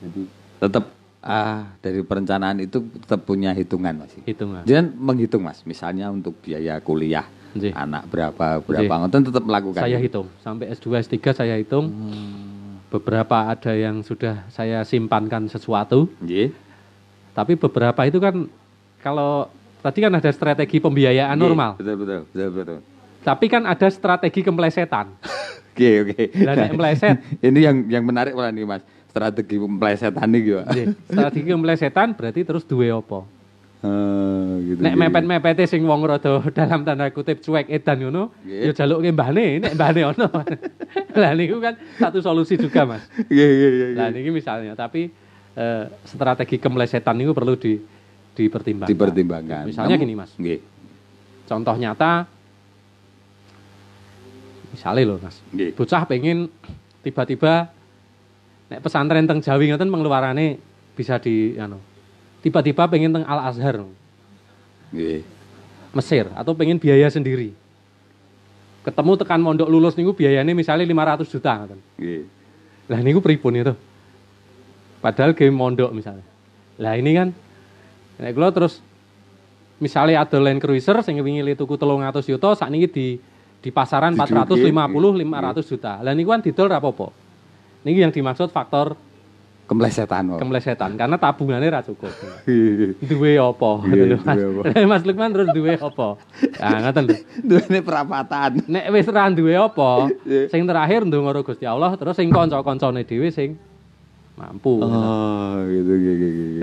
Jadi tetap dari perencanaan itu tetap punya hitungan Mas. Jangan menghitung Mas, misalnya untuk biaya kuliah anak berapa ngoten tetap melakukan. Saya hitung, sampai S2, S3 saya hitung. Beberapa ada yang sudah saya simpankan sesuatu. Tapi beberapa itu kan, kalau tadi kan ada strategi pembiayaan normal. Betul. Tapi kan ada strategi kemelesetan. Oke. Dan meleset. Ini yang menarik malah nih Mas. Strategi kemelesetan nih gitu. Strategi kemelesetan berarti terus duwe apa? Gitu. Nek mepet-mepete sing wong rada dalam tanda kutip cuek edan ngono, ya jaluke mbahne, nek mbahne ono. Lah niku kan satu solusi juga, Mas. Lah niki misalnya, tapi strategi kemelesetan niku perlu dipertimbangkan. Misalnya gini, Mas. Contoh nyata, misalnya loh, Mas. Bocah pengen tiba-tiba nek pesantren teng Jawi ngoten pengeluarane bisa tiba-tiba pengen teng Al Azhar, Mesir, atau pengen biaya sendiri. Ketemu tekan mondok lulus niku biayanya misalnya 500 juta. Lah niku pripun itu? Padahal game mondok misalnya. Lah ini kan, nek kula terus misalnya ada Land Cruiser sing wingi tuku 300 juta, sakniki di pasaran 450 500 juta. Lah niku kan didol ra apa-apa. Niki yang dimaksud faktor kemelesetan karena tabungannya ra cukup. Duwe apa? Mas Lukman terus duwe apa? Nah, ngoten lho. Duwene perapatan. Nek wis ra duwe apa, sing terakhir ndonga karo Gusti Allah, terus sing kanca-kancane dhewe sing mampu. Gitu.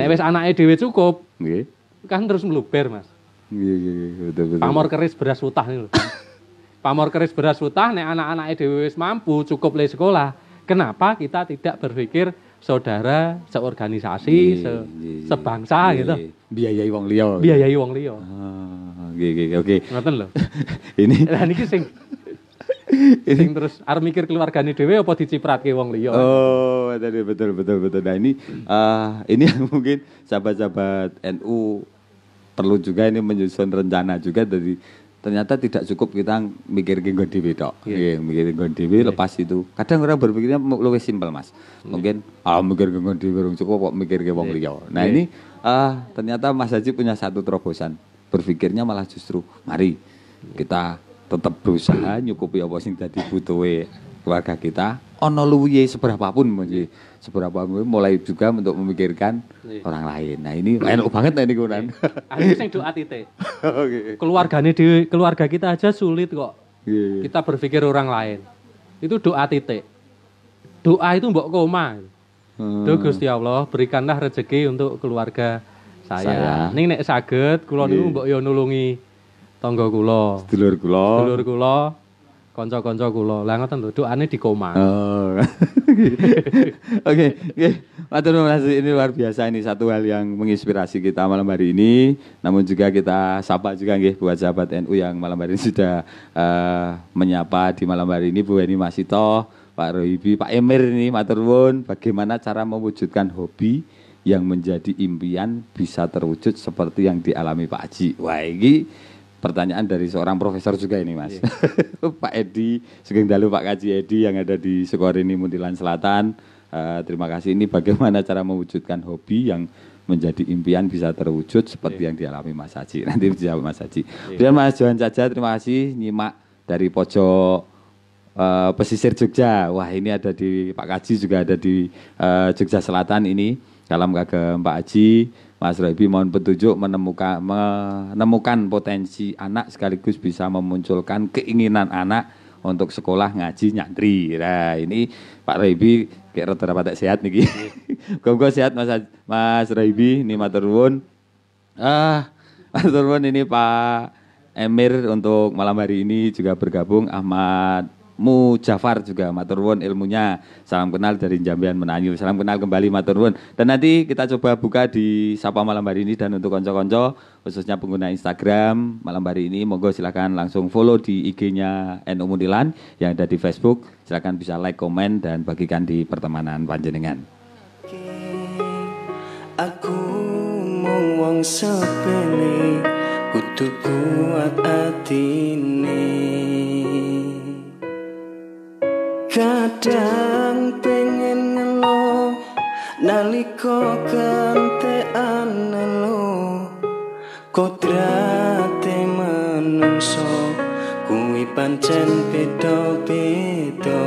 Nek wis anake dhewe cukup, kan terus mluber, Mas. Betul. Pamor keris beras utah niku lho. Pamor keris beras utah nek anak-anake dhewe wis mampu cukup le sekolah. Kenapa kita tidak berpikir saudara, seorganisasi, sebangsa gitu. Biayai wong liya. Biayai wong liya. Oke. Ngoten lho. Ini lah niki sing terus arep mikir keluargane dhewe apa dicipratke wong liya. Oh, betul. Nah, ini yang mungkin sahabat-sahabat NU perlu juga ini menyusun rencana juga dari ternyata tidak cukup kita mikir nggon dhewe tok. Mikir nggon dhewe lepas itu. Kadang orang berpikirnya luwih simpel, Mas. Mungkin mikir nggon dhewe urung cukup kok mikir ke wong liya. Nah, ini ternyata Mas Haji punya satu terobosan. Berpikirnya malah justru mari kita tetap berusaha nyukupi apa sing dadi butuhe keluarga kita. Ono luwihe seberapapun mulai juga untuk memikirkan orang lain. Nah, ini enak banget ini kunan. Aku sing doa titik. Keluargane dhewe, keluarga kita aja sulit kok. Kita berpikir orang lain. Itu doa titik. Doa itu mbok koma. Duh Gusti Allah, berikanlah rezeki untuk keluarga saya. Ning nek saged kula niku mbok yo nulungi tangga kula. Sedulur kula. Kanca-kanca kula. Lah ngoten lho, doane dikoma. Oke. Matur nuwun, ini luar biasa, ini satu hal yang menginspirasi kita malam hari ini. Namun juga kita sapa juga nggih buat sahabat NU yang malam hari ini sudah menyapa di malam hari ini Bu Eni Masito, Pak Rohibi, Pak Emir ini matur nuwun, bagaimana cara mewujudkan hobi yang menjadi impian bisa terwujud seperti yang dialami Pak Haji. Wah, ini pertanyaan dari seorang profesor juga ini, Mas. Pak Edi, Sugeng Dalu Pak Kaji Edi yang ada di Sukorini Muntilan Selatan. Terima kasih. Ini bagaimana cara mewujudkan hobi yang menjadi impian bisa terwujud seperti yang dialami Mas Haji. Nanti dijawab Mas Haji. Kemudian Mas Johan Caca, terima kasih nyimak dari pojok pesisir Jogja. Wah, ini ada di Pak Kaji juga ada di Jogja Selatan ini. Salam kagem Pak Haji. Mas Robi mohon petunjuk menemukan potensi anak sekaligus bisa memunculkan keinginan anak untuk sekolah ngaji nyantri. Nah, ini Pak Robi kayak rada-rada sehat nih. Muga sehat Mas Robi, ini matur nuwun. Matur nuwun ini Pak Emir untuk malam hari ini juga bergabung. Ahmad Mujafar juga matur nuwun ilmunya. Salam kenal dari Jambian Menanyu. Salam kenal kembali matur nuwun. Dan nanti kita coba buka di Sapa malam hari ini, dan untuk konco-konco khususnya pengguna Instagram malam hari ini monggo silakan langsung follow di IG-nya NU Muntilan yang ada di Facebook. Silakan bisa like, komen dan bagikan di pertemanan panjenengan. Aku mung wong sepele kudu kuat atine. Kadang pengen ngeluh nalika kentekan ngeluh, kodrate manungsa kuwi pancen beda-beda.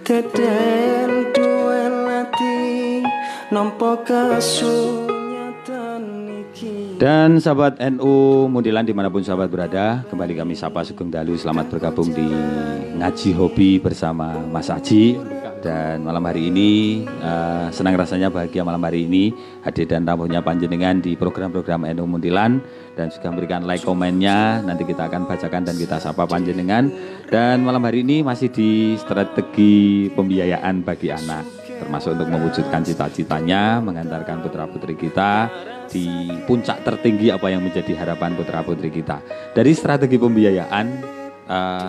Deden duwe ati nampa kasunyatan iki. Dan sahabat NU Muntilan dimanapun sahabat berada, kembali kami sapa Sugeng Dalu. Selamat bergabung di Ngaji Hobi bersama Mas Haji. Dan malam hari ini senang rasanya bahagia malam hari ini hadir dan tamunya panjenengan di program-program NU Muntilan, dan juga memberikan like komennya. Nanti kita akan bacakan dan kita sapa panjenengan. Dan malam hari ini masih di strategi pembiayaan bagi anak, termasuk untuk mewujudkan cita-citanya mengantarkan putra-putri kita di puncak tertinggi apa yang menjadi harapan putra-putri kita. Dari strategi pembiayaan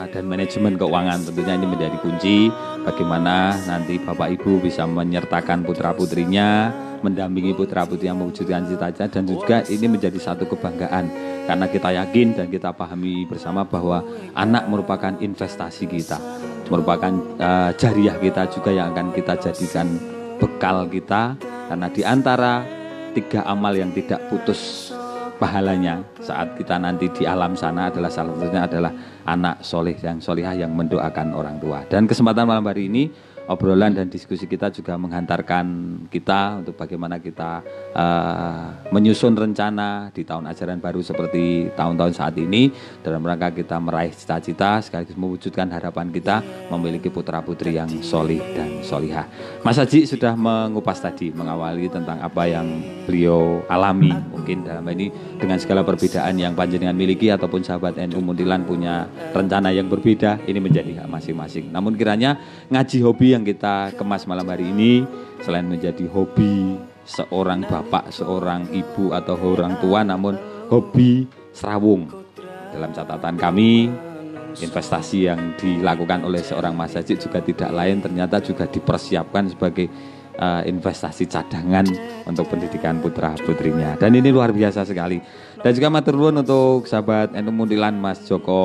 dan manajemen keuangan tentunya ini menjadi kunci bagaimana nanti Bapak Ibu bisa menyertakan putra-putrinya, mendampingi putra-putri yang mewujudkan cita-cita, dan juga ini menjadi satu kebanggaan karena kita yakin dan kita pahami bersama bahwa anak merupakan investasi kita, merupakan jariah kita juga yang akan kita jadikan bekal kita, karena di antara 3 amal yang tidak putus pahalanya saat kita nanti di alam sana adalah salah satunya adalah anak soleh yang solihah yang mendoakan orang tua. Dan kesempatan malam hari ini obrolan dan diskusi kita juga menghantarkan kita untuk bagaimana kita menyusun rencana di tahun ajaran baru seperti tahun-tahun saat ini dalam rangka kita meraih cita-cita sekaligus mewujudkan harapan kita memiliki putra-putri yang solih dan solihah. Mas Haji sudah mengupas tadi, mengawali tentang apa yang beliau alami, mungkin dalam ini dengan segala perbedaan yang panjenengan miliki ataupun sahabat NU Muntilan punya rencana yang berbeda, ini menjadi hak masing-masing. Namun kiranya ngaji hobi yang yang kita kemas malam hari ini selain menjadi hobi seorang bapak, seorang ibu atau orang tua, namun hobi serawung. Dalam catatan kami, investasi yang dilakukan oleh seorang Mas Haji juga tidak lain, ternyata juga dipersiapkan sebagai investasi cadangan untuk pendidikan putra putrinya, dan ini luar biasa sekali. Dan juga matur nuwun untuk sahabat NU Muntilan Mas Joko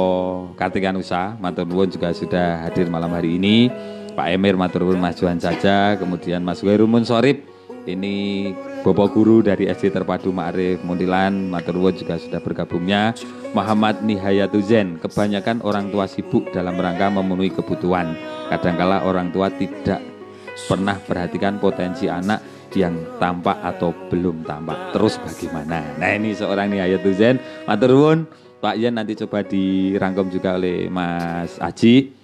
Kartikanusa, matur nuwun juga sudah hadir malam hari ini. Pak Emir matur nuwun, Mas Johan Saja, kemudian Mas Wairul Munsorib, ini Bapak Guru dari SD Terpadu Ma'arif Muntilan, matur nuwun juga sudah bergabungnya. Muhammad Nihayatuzen, kebanyakan orang tua sibuk dalam rangka memenuhi kebutuhan. Kadangkala orang tua tidak pernah perhatikan potensi anak yang tampak atau belum tampak. Terus bagaimana? Nah, ini seorang Nihayatuzen, matur nuwun. Pak Yan nanti coba dirangkum juga oleh Mas Aji.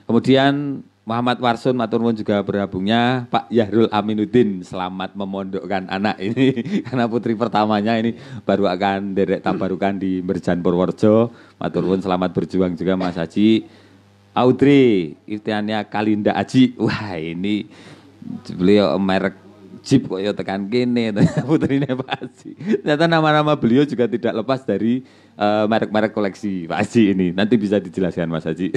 Kemudian Muhammad Warsun matur nuwun juga bergabungnya. Pak Yahrul Aminuddin, selamat memondokkan anak ini karena putri pertamanya ini baru akan derek tabarukan di Merjan Purworejo. Matur nuwun, selamat berjuang juga Mas Haji. Audrey Iftiania Kalinda Aji, wah ini beliau merek Jeep kok ya tekan kene putrinya Pak Haji. Ternyata nama-nama beliau juga tidak lepas dari merek-merek koleksi Pak Haji ini. Nanti bisa dijelaskan Mas Haji.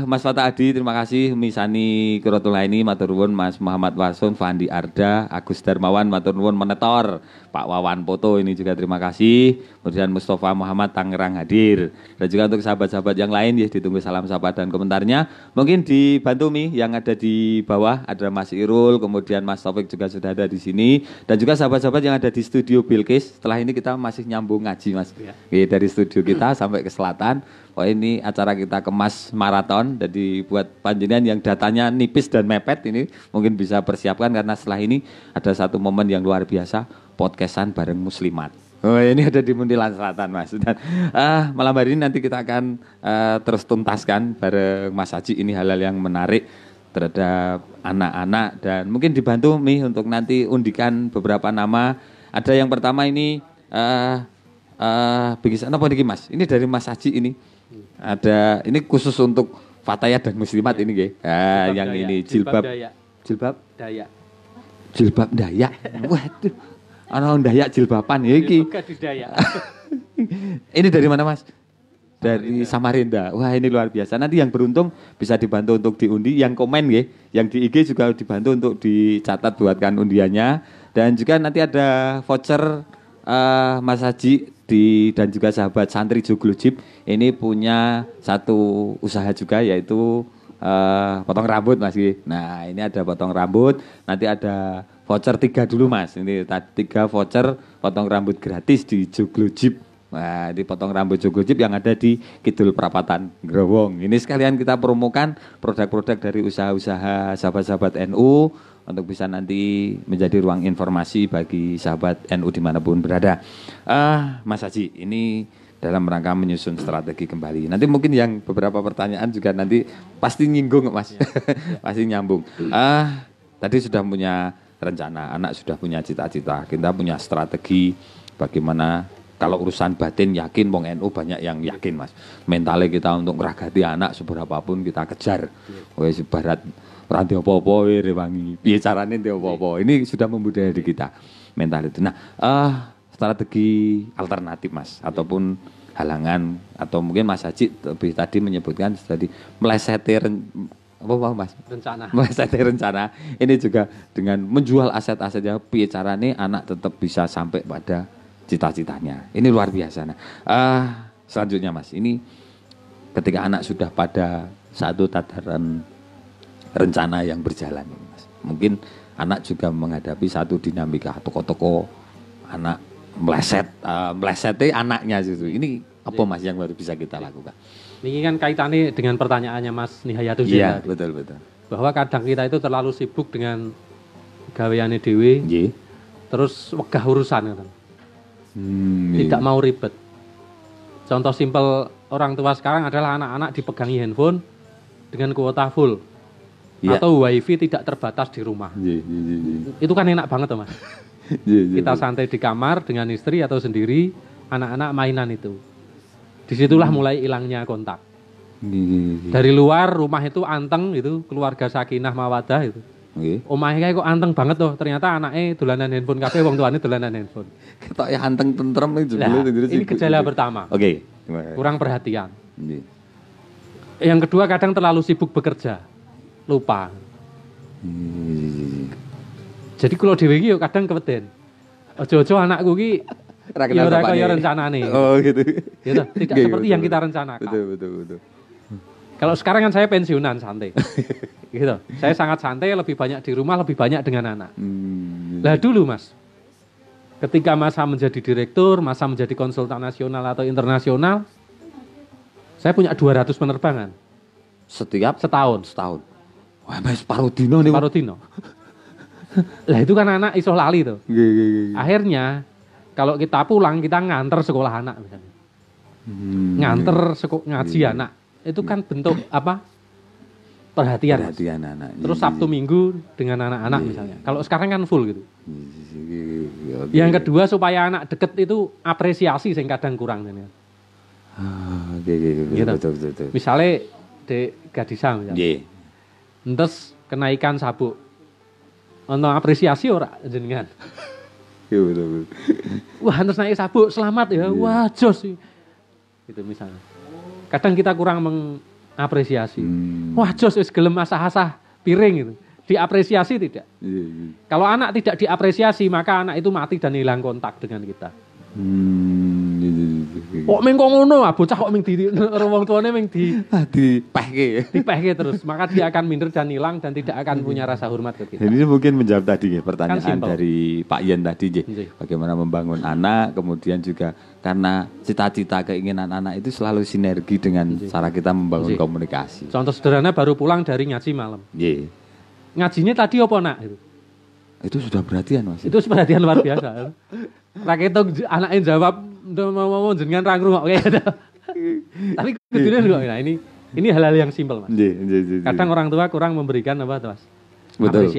Mas Fatah Adi, terima kasih. Misani Kurotulaini, matur nuwun. Mas Muhammad Warsun, Fandi Arda, Agus Darmawan, matur nuwun menetor. Pak Wawan Poto ini juga terima kasih. Kemudian Mustafa Muhammad Tangerang hadir. Dan juga untuk sahabat-sahabat yang lain ya, ditunggu salam sapa dan komentarnya. Mungkin dibantu Mi yang ada di bawah, ada Mas Irul, kemudian Mas Taufik juga sudah ada di sini, dan juga sahabat-sahabat yang ada di studio Bilqis. Setelah ini kita masih nyambung ngaji Mas. Ya. Dari studio kita sampai ke selatan. Oh, ini acara kita kemas maraton, jadi buat panjenengan yang datanya nipis dan mepet ini mungkin bisa persiapkan, karena setelah ini ada satu momen yang luar biasa, podcastan bareng muslimat. Oh, ini ada di Muntilan Selatan Mas. Dan malam hari ini nanti kita akan terus tuntaskan bareng Mas Haji ini hal-hal yang menarik terhadap anak-anak, dan mungkin dibantu Mi untuk nanti undikan beberapa nama. Ada yang pertama ini bikisan apa nih Mas? Ini dari Mas Haji ini. Ada ini khusus untuk Fatayat dan Muslimat ini nggih. Yang daya. Ini jilbab Dayak. Jilbab Dayak. Jilbab Dayak. Waduh. Ana Dayak jilbaban ya iki. Ini dari mana Mas? Dari Samarinda. Wah, ini luar biasa. Nanti yang beruntung bisa dibantu untuk diundi, yang komen nggih, yang di IG juga dibantu untuk dicatat buatkan undiannya. Dan juga nanti ada voucher Mas Haji dan juga sahabat santri Joglo Jeep ini punya satu usaha juga, yaitu potong rambut Mas. Nah, ini ada potong rambut, nanti ada voucher 3 dulu Mas. Ini 3 voucher potong rambut gratis di Joglo Jeep. Nah, di potong rambut Joglo Jeep yang ada di Kidul Prapatan Growong. Ini sekalian kita promokan produk-produk dari usaha-usaha sahabat-sahabat NU untuk bisa nanti menjadi ruang informasi bagi sahabat NU dimanapun berada. Mas Haji, ini dalam rangka menyusun strategi kembali. Nanti mungkin yang beberapa pertanyaan juga nanti pasti nyinggung Mas, pasti nyambung. Tadi sudah punya rencana, anak sudah punya cita-cita, kita punya strategi bagaimana. Kalau urusan batin yakin, wong NU banyak yang yakin Mas. Mentalnya kita untuk meragati anak seberapapun kita kejar. Wes barat ranti apa-apa rewangi. Piye carane ndek apa-apa. Ini sudah membudaya di kita mental itu. Nah, strategi alternatif Mas, ataupun halangan, atau mungkin Mas Haji lebih tadi menyebutkan tadi meleseti apa Mas? Rencana. Meleseti rencana. Ini juga dengan menjual aset-asetnya, piye carane anak tetap bisa sampai pada cita-citanya. Ini luar biasa. Nah, selanjutnya Mas, ini ketika anak sudah pada satu tataran rencana yang berjalan, Mas. Mungkin anak juga menghadapi satu dinamika toko-toko anak meleseti anaknya gitu. Ini apa Mas yang baru bisa kita lakukan? Ini kan kaitannya dengan pertanyaannya Mas Nihayatuzen. Iya, betul. Bahwa kadang kita itu terlalu sibuk dengan gaweane dhewe. Nggih. Terus wegah urusan kan. Tidak mau ribet. Contoh simpel orang tua sekarang adalah anak-anak dipegangi handphone dengan kuota full. Atau wifi tidak terbatas di rumah. Itu kan enak banget Mas. Kita santai di kamar dengan istri atau sendiri, anak-anak mainan itu. Disitulah mulai hilangnya kontak. Dari luar rumah itu anteng itu, keluarga sakinah mawadah itu. Omahnya kok anteng banget tuh, ternyata anaknya dolanan handphone kabeh, wong tuane dolanan handphone. Ketok ya anteng tentrem iki jebule. Ini gejala pertama. Oke. Kurang perhatian. Yang kedua kadang terlalu sibuk bekerja. Lupa. Jadi kalau dhewe iki yo kadang keweden. Ojo-ojo anakku iki ya ora kaya rencanane. Oh gitu. Gitu. Tidak seperti yang kita rencanakan. Betul. Kalau sekarang kan saya pensiunan santai. Gitu. Saya sangat santai, lebih banyak di rumah, lebih banyak dengan anak. Lah dulu Mas, ketika masa menjadi direktur, masa menjadi konsultan nasional atau internasional, saya punya 200 penerbangan. Setiap setahun. Wah, Mas paruh dino nih. Paruh dino. Lah itu kan anak iso lali tuh. Akhirnya kalau kita pulang kita nganter sekolah anak misalnya. Nganter ngaji anak. Itu kan bentuk apa? Perhatian anak. Terus Sabtu Minggu dengan anak-anak misalnya. Kalau sekarang kan full gitu. Yang kedua supaya anak deket itu apresiasi sing kadang kurang gitu. Betul. Misalnya di Gadisa misalnya. Entes kenaikan sabuk. Ono apresiasi ora jenengan? Iya betul. Wah, entes naik sabuk selamat ya. Wah, jos sih. Gitu misalnya. Kadang kita kurang mengapresiasi. Wah, jos wis gelem asah-asah piring gitu. Diapresiasi tidak? Kalau anak tidak diapresiasi, maka anak itu mati dan hilang kontak dengan kita. Kok meng kok ngono, bocah kok meng di wong tuane meng dipehke terus, maka dia akan minder dan hilang dan tidak akan punya rasa hormat ke kita. Ini mungkin menjawab tadi pertanyaan kan dari Pak Yen tadi, bagaimana membangun anak, kemudian juga karena cita-cita keinginan anak itu selalu sinergi dengan cara kita membangun komunikasi. Contoh sederhana baru pulang dari ngaji malam. Ngajinya tadi apa nak? Itu sudah perhatian Mas. Itu perhatian luar biasa. Raketo anaknya jawab mau jenengan ra ngrungok gitu. Tapi kudune kok. Nah, ini hal-hal yang simpel, Mas. Kadang orang tua kurang memberikan apa, Mas? Betul,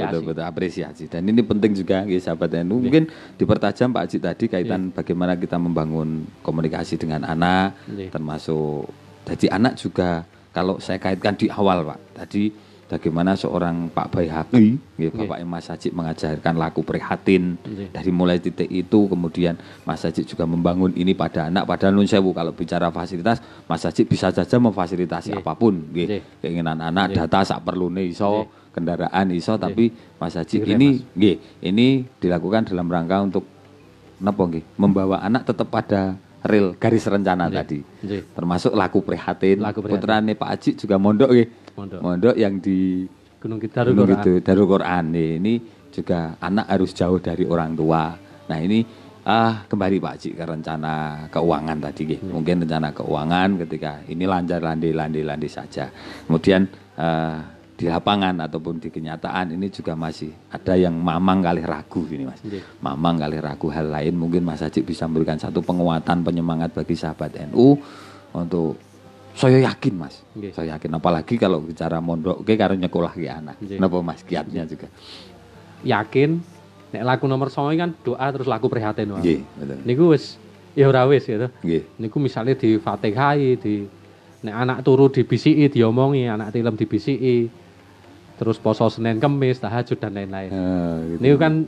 apresiasi. Dan ini penting juga sahabat NU. Mungkin dipertajam Pak Haji tadi kaitan bagaimana kita membangun komunikasi dengan anak, termasuk jadi anak juga kalau saya kaitkan di awal Pak. Tadi bagaimana seorang Pak Baihaqi, Bapak Mas Haji mengajarkan laku prihatin dari mulai titik itu, kemudian Mas Haji juga membangun ini pada anak. Padahal nun sewu kalau bicara fasilitas, Mas Haji bisa saja memfasilitasi apapun, keinginan anak, data sak perlune iso, kendaraan iso, tapi Mas Haji ini dilakukan dalam rangka untuk membawa anak tetap pada real garis rencana tadi, termasuk laku prihatin. Putrane Pak Haji juga mondok mondok yang di Gunung Darul Quran. Ini juga anak harus jauh dari orang tua. Nah ini kembali Pak Haji ke rencana keuangan tadi. Mungkin rencana keuangan ketika ini lancar landai saja. Kemudian di lapangan ataupun di kenyataan ini juga masih ada yang mamang kali ragu ini Mas. Mamang kali ragu hal lain, mungkin Mas Haji bisa memberikan satu penguatan penyemangat bagi sahabat NU untuk saya yakin Mas. Saya yakin apalagi kalau bicara mondok karo nyekolah ki anak. Napa Mas kiatnya juga? Yakin nek laku nomor 9 kan doa terus laku prihatin wae. Nggih, betul. Niku wis ya ora wis gitu. Nggih. Niku misale di Fatihah nek anak turu dibisiki diomongi, anak tilem dibisiki. Terus poso Senin Kemis, tahajud dan lain-lain. Gitu. Ini kan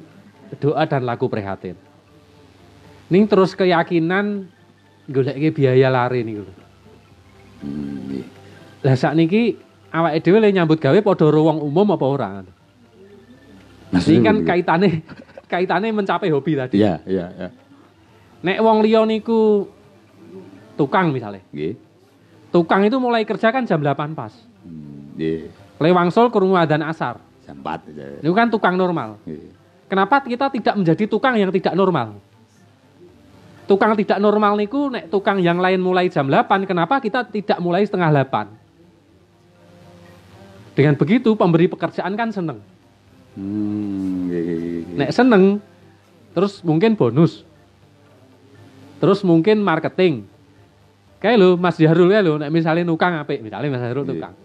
doa dan laku prihatin. Ning terus keyakinan golek biaya lari niku. Lah sakniki awake dhewe le nyambut gawe padha karo wong umum apa ora? Ini kan kaitane mencapai hobi tadi. Iya. Nek wong liya niku tukang misalnya. Nggih. Tukang itu mulai kerja kan jam 8 pas. Nggih. Lewangsul krungu adzan asar. Jam 4. Itu kan tukang normal. Kenapa kita tidak menjadi tukang yang tidak normal? Tukang tidak normal niku nek tukang yang lain mulai jam 8, kenapa kita tidak mulai setengah 8? Dengan begitu pemberi pekerjaan kan seneng. Nek seneng, terus mungkin bonus. Terus mungkin marketing. Kayak lo Mas Jahrul ya lo, nek misalnya nukang apik, misalnya Mas Jahrul tukang.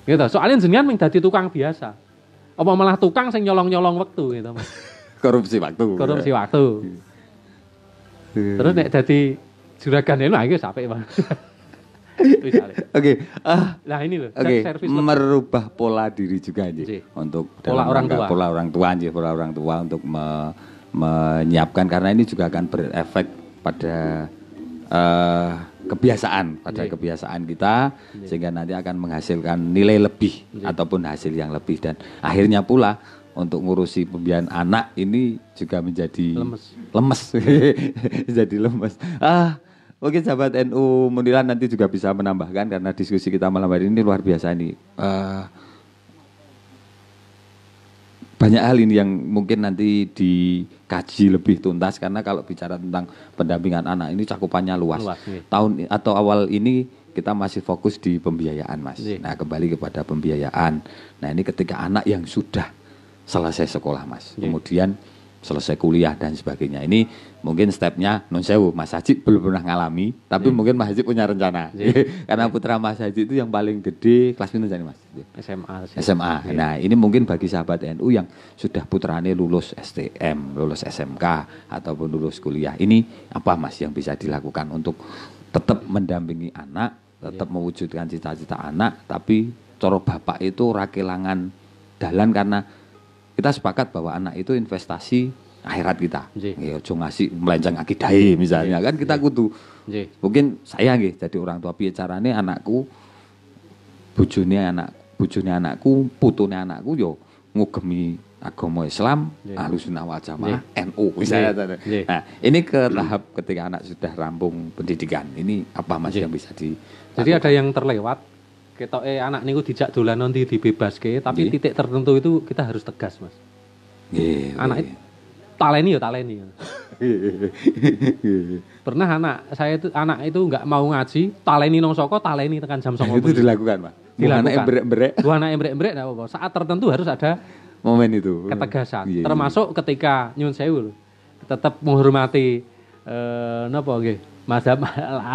Gitu. Soalnya jenengan mung dadi tukang biasa. Apa malah tukang sing nyolong-nyolong waktu gitu, Mas. Korupsi waktu. Terus nek dadi juragan lho iki apik, Mas. Oke. Nah ini loh, servis merubah pola diri juga aja untuk pola orang tua. Pola orang tua untuk menyiapkan karena ini juga akan berefek pada kebiasaan kita sehingga nanti akan menghasilkan nilai lebih ataupun hasil yang lebih dan akhirnya pula untuk ngurusi pembiayaan anak ini juga menjadi lemes. Jadi lemes. Mungkin sahabat NU Mundilan nanti juga bisa menambahkan karena diskusi kita malam hari ini luar biasa ini. Banyak hal ini yang mungkin nanti dikaji lebih tuntas karena kalau bicara tentang pendampingan anak ini cakupannya luas. Tahun atau awal ini kita masih fokus di pembiayaan, Mas. Nah, kembali kepada pembiayaan. Nah, ini ketika anak yang sudah selesai sekolah, Mas. Kemudian selesai kuliah dan sebagainya. Ini mungkin stepnya non sewu Mas Haji belum pernah ngalami, tapi mungkin Mas Haji punya rencana. Karena putra Mas Haji itu yang paling gede kelas pinten jane Mas? SMA. Nah, ini mungkin bagi sahabat NU yang sudah putrane lulus STM, lulus SMK ataupun lulus kuliah. Ini apa Mas yang bisa dilakukan untuk tetap mendampingi anak, tetap mewujudkan cita-cita anak, tapi coro bapak itu ra kelangan dalan karena kita sepakat bahwa anak itu investasi akhirat kita. Ya ojo ngasih melenceng akidahe misalnya kan kita kudu. Mungkin saya nggih jadi orang tua piye carane anakku bojone anakku, putune anakku yo ngugemi agama Islam, Ahlussunnah wal Jamaah, NU misalnya. Nah, ini ke tahap ketika anak sudah rampung pendidikan. Ini apa Mas yang bisa di Jadi ada yang terlewat. Ketoke anak niku dijak dolan nanti dibebaske, tapi titik tertentu itu kita harus tegas, Mas. Anak taleni. Pernah anak itu enggak mau ngaji, taleni nang saka, taleni tekan jam 09.00. Itu dilakukan, Pak. Anak embrek-embrek. Anak embrek-embrek enggak apa-apa. Saat tertentu harus ada momen itu. Ketegasan. Termasuk ketika nyun sewu tetap menghormati napa nggih, mazhab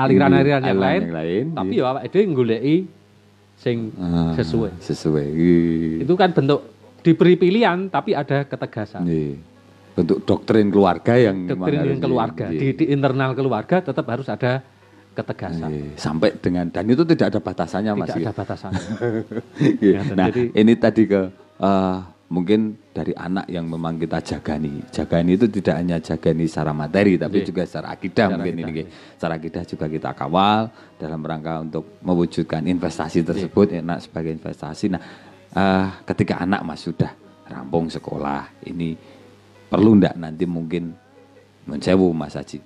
aliran-aliran yang lain. Tapi ya awake dhewe goleki sing sesuai. Itu kan bentuk diberi pilihan tapi ada ketegasan. Bentuk doktrin keluarga yang keluarga di internal keluarga tetap harus ada ketegasan. Sampai dengan dan itu tidak ada batasannya Mas. Tidak ada batasannya. Nah, ini tadi ke mungkin dari anak yang memang kita jagani. Jagani itu tidak hanya jagani secara materi tapi juga secara akidah mungkin ini. Secara akidah juga kita kawal dalam rangka untuk mewujudkan investasi tersebut enak sebagai investasi. Nah, ketika anak Mas sudah rampung sekolah, ini perlu ndak nanti mungkin mencewu Mas Haji.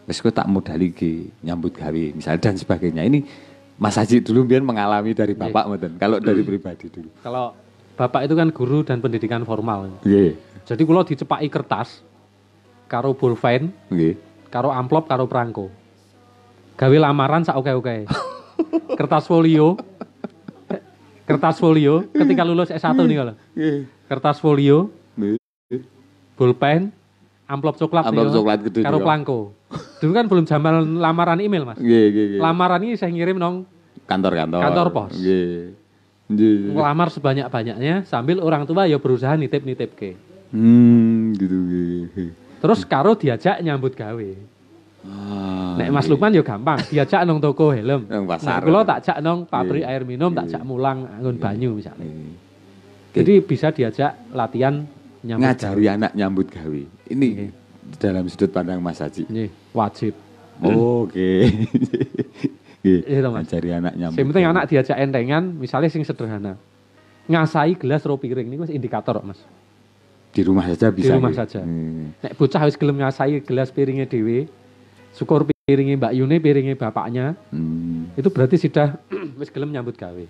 Wis kok tak modali ge nyambut gawe misalnya dan sebagainya. Ini Mas Haji dulu biar mengalami dari Bapak mboten. Kalau dari pribadi dulu. Kalau Bapak itu kan guru dan pendidikan formal. Jadi kalau dicepaki kertas, karo pulpen, karo amplop, karo prangko. Gawe lamaran sak oke-oke. Kertas folio, ketika lulus S1 nih kalau. Kertas folio, pulpen, amplop coklat gede karo prangko. Dulu kan belum zaman lamaran email Mas. Lamaran ini saya ngirim nong kantor pos. Ngelamar sebanyak-banyaknya sambil orang tua ya berusaha nitip ke. Gitu. Terus karo diajak nyambut gawe. Nek Mas Lukman ya gampang, diajak nang toko helm. Nah, kula tak jak nang pabrik air minum, tak jak mulang nggon banyu misalnya. Jadi bisa diajak latihan nyambut ngajari anak nyambut gawe. Ini dalam sudut pandang Mas Haji. Wajib. Oke. Ngajari anak nyambut. Sing penting anak diajak entengan, misalnya sing sederhana. Ngasai gelas ro piring niku wis indikator, Mas. Di rumah saja bisa. Di rumah saja. Nek bocah wis gelem ngasai gelas piringnya dhewe, syukur piringnya Mbak Yuni, piringnya bapaknya. Itu berarti sudah wis gelem nyambut gawe.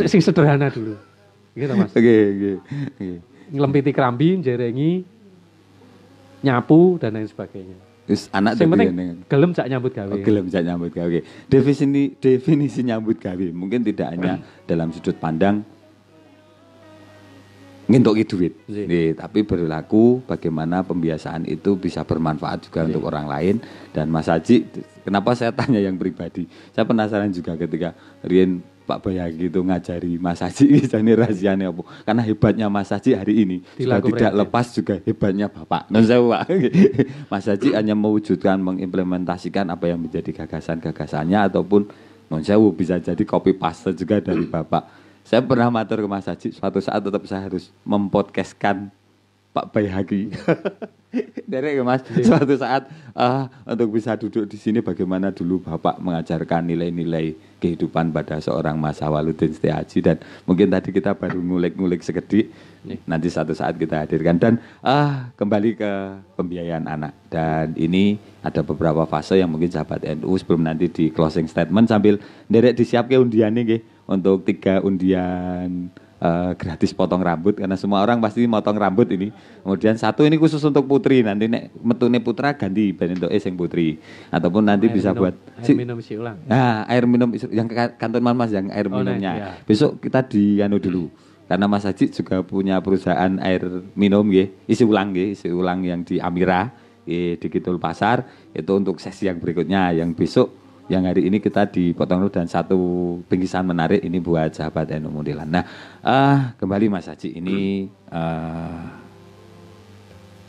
Sing sederhana dulu. Gitu, Mas. Oke. Ngelempiti kerambi, jerengi, nyapu dan lain sebagainya. Terus anak sing penting gelem jak nyambut gawe. Gelem jak nyambut gawe. Definisi nyambut gawe mungkin tidak hanya dalam sudut pandang ngintoki duit. Tapi berlaku bagaimana pembiasaan itu bisa bermanfaat juga untuk orang lain. Dan Mas Haji, kenapa saya tanya yang pribadi? Saya penasaran juga ketika Rien Pak Bayagi itu ngajari Mas Haji ini rahasianya apa? Karena hebatnya Mas Haji hari ini sudah tidak lepas juga hebatnya Bapak. Non saya Pak. Mas Haji hanya mewujudkan, mengimplementasikan apa yang menjadi gagasan-gagasannya ataupun non saya bisa jadi copy paste juga dari Bapak. Saya pernah matur ke Mas Haji, suatu saat tetap saya harus mempodcastkan Pak Bayagi. Derek ya Mas, suatu saat untuk bisa duduk di sini bagaimana dulu Bapak mengajarkan nilai-nilai kehidupan pada seorang Mas Awaludin Setiaji, dan mungkin tadi kita baru ngulik-ngulik sekedik, nanti suatu saat kita hadirkan. Dan kembali ke pembiayaan anak, dan ini ada beberapa fase yang mungkin sahabat NU sebelum nanti di closing statement sambil derek disiapke undiannya nggih untuk 3 undian gratis potong rambut, karena semua orang pasti motong rambut ini. Kemudian 1 ini khusus untuk putri, nanti nek metune putra ganti ben entuk sing putri, ataupun nanti air bisa minum, buat air minum isi ulang. Air minum yang kantor Mas yang air minumnya. Iya. Besok kita di dulu. Karena Mas Haji juga punya perusahaan air minum isi ulang yang di Amira di Kidul Pasar, itu untuk sesi yang berikutnya yang besok. Yang hari ini kita dipotong dan 1 bingkisan menarik ini buat sahabat NU Mundilan. Nah, kembali Mas Haji ini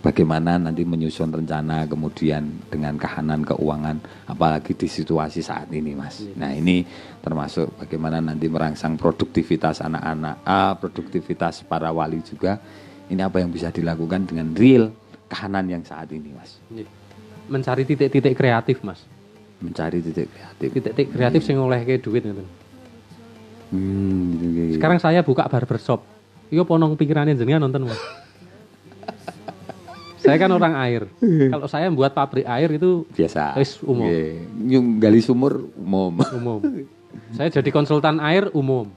bagaimana nanti menyusun rencana kemudian dengan kahanan keuangan apalagi di situasi saat ini Mas. Nah, ini termasuk bagaimana nanti merangsang produktivitas anak-anak, produktivitas para wali juga. Ini apa yang bisa dilakukan dengan real kahanan yang saat ini Mas? Mencari titik-titik kreatif Mas. Mencari titik kreatif. Titik kreatif sing olehke duit ngoten. Sekarang saya buka barbershop. Iyo ponong pikirannya jenengan nonton Mas. Saya kan orang air. Kalau saya membuat pabrik air itu biasa. Umum. Yung gali sumur umum. Saya jadi konsultan air umum.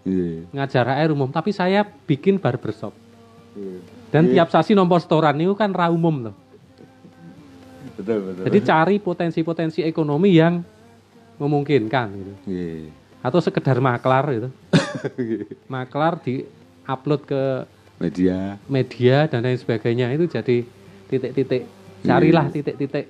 Ngajar air umum, tapi saya bikin barbershop. Dan tiap sasi nomor setoran itu kan ra umum loh. Betul. Jadi cari potensi-potensi ekonomi yang memungkinkan gitu. Atau sekedar maklar gitu. Maklar di-upload ke media dan lain sebagainya, itu jadi titik-titik. Carilah titik-titik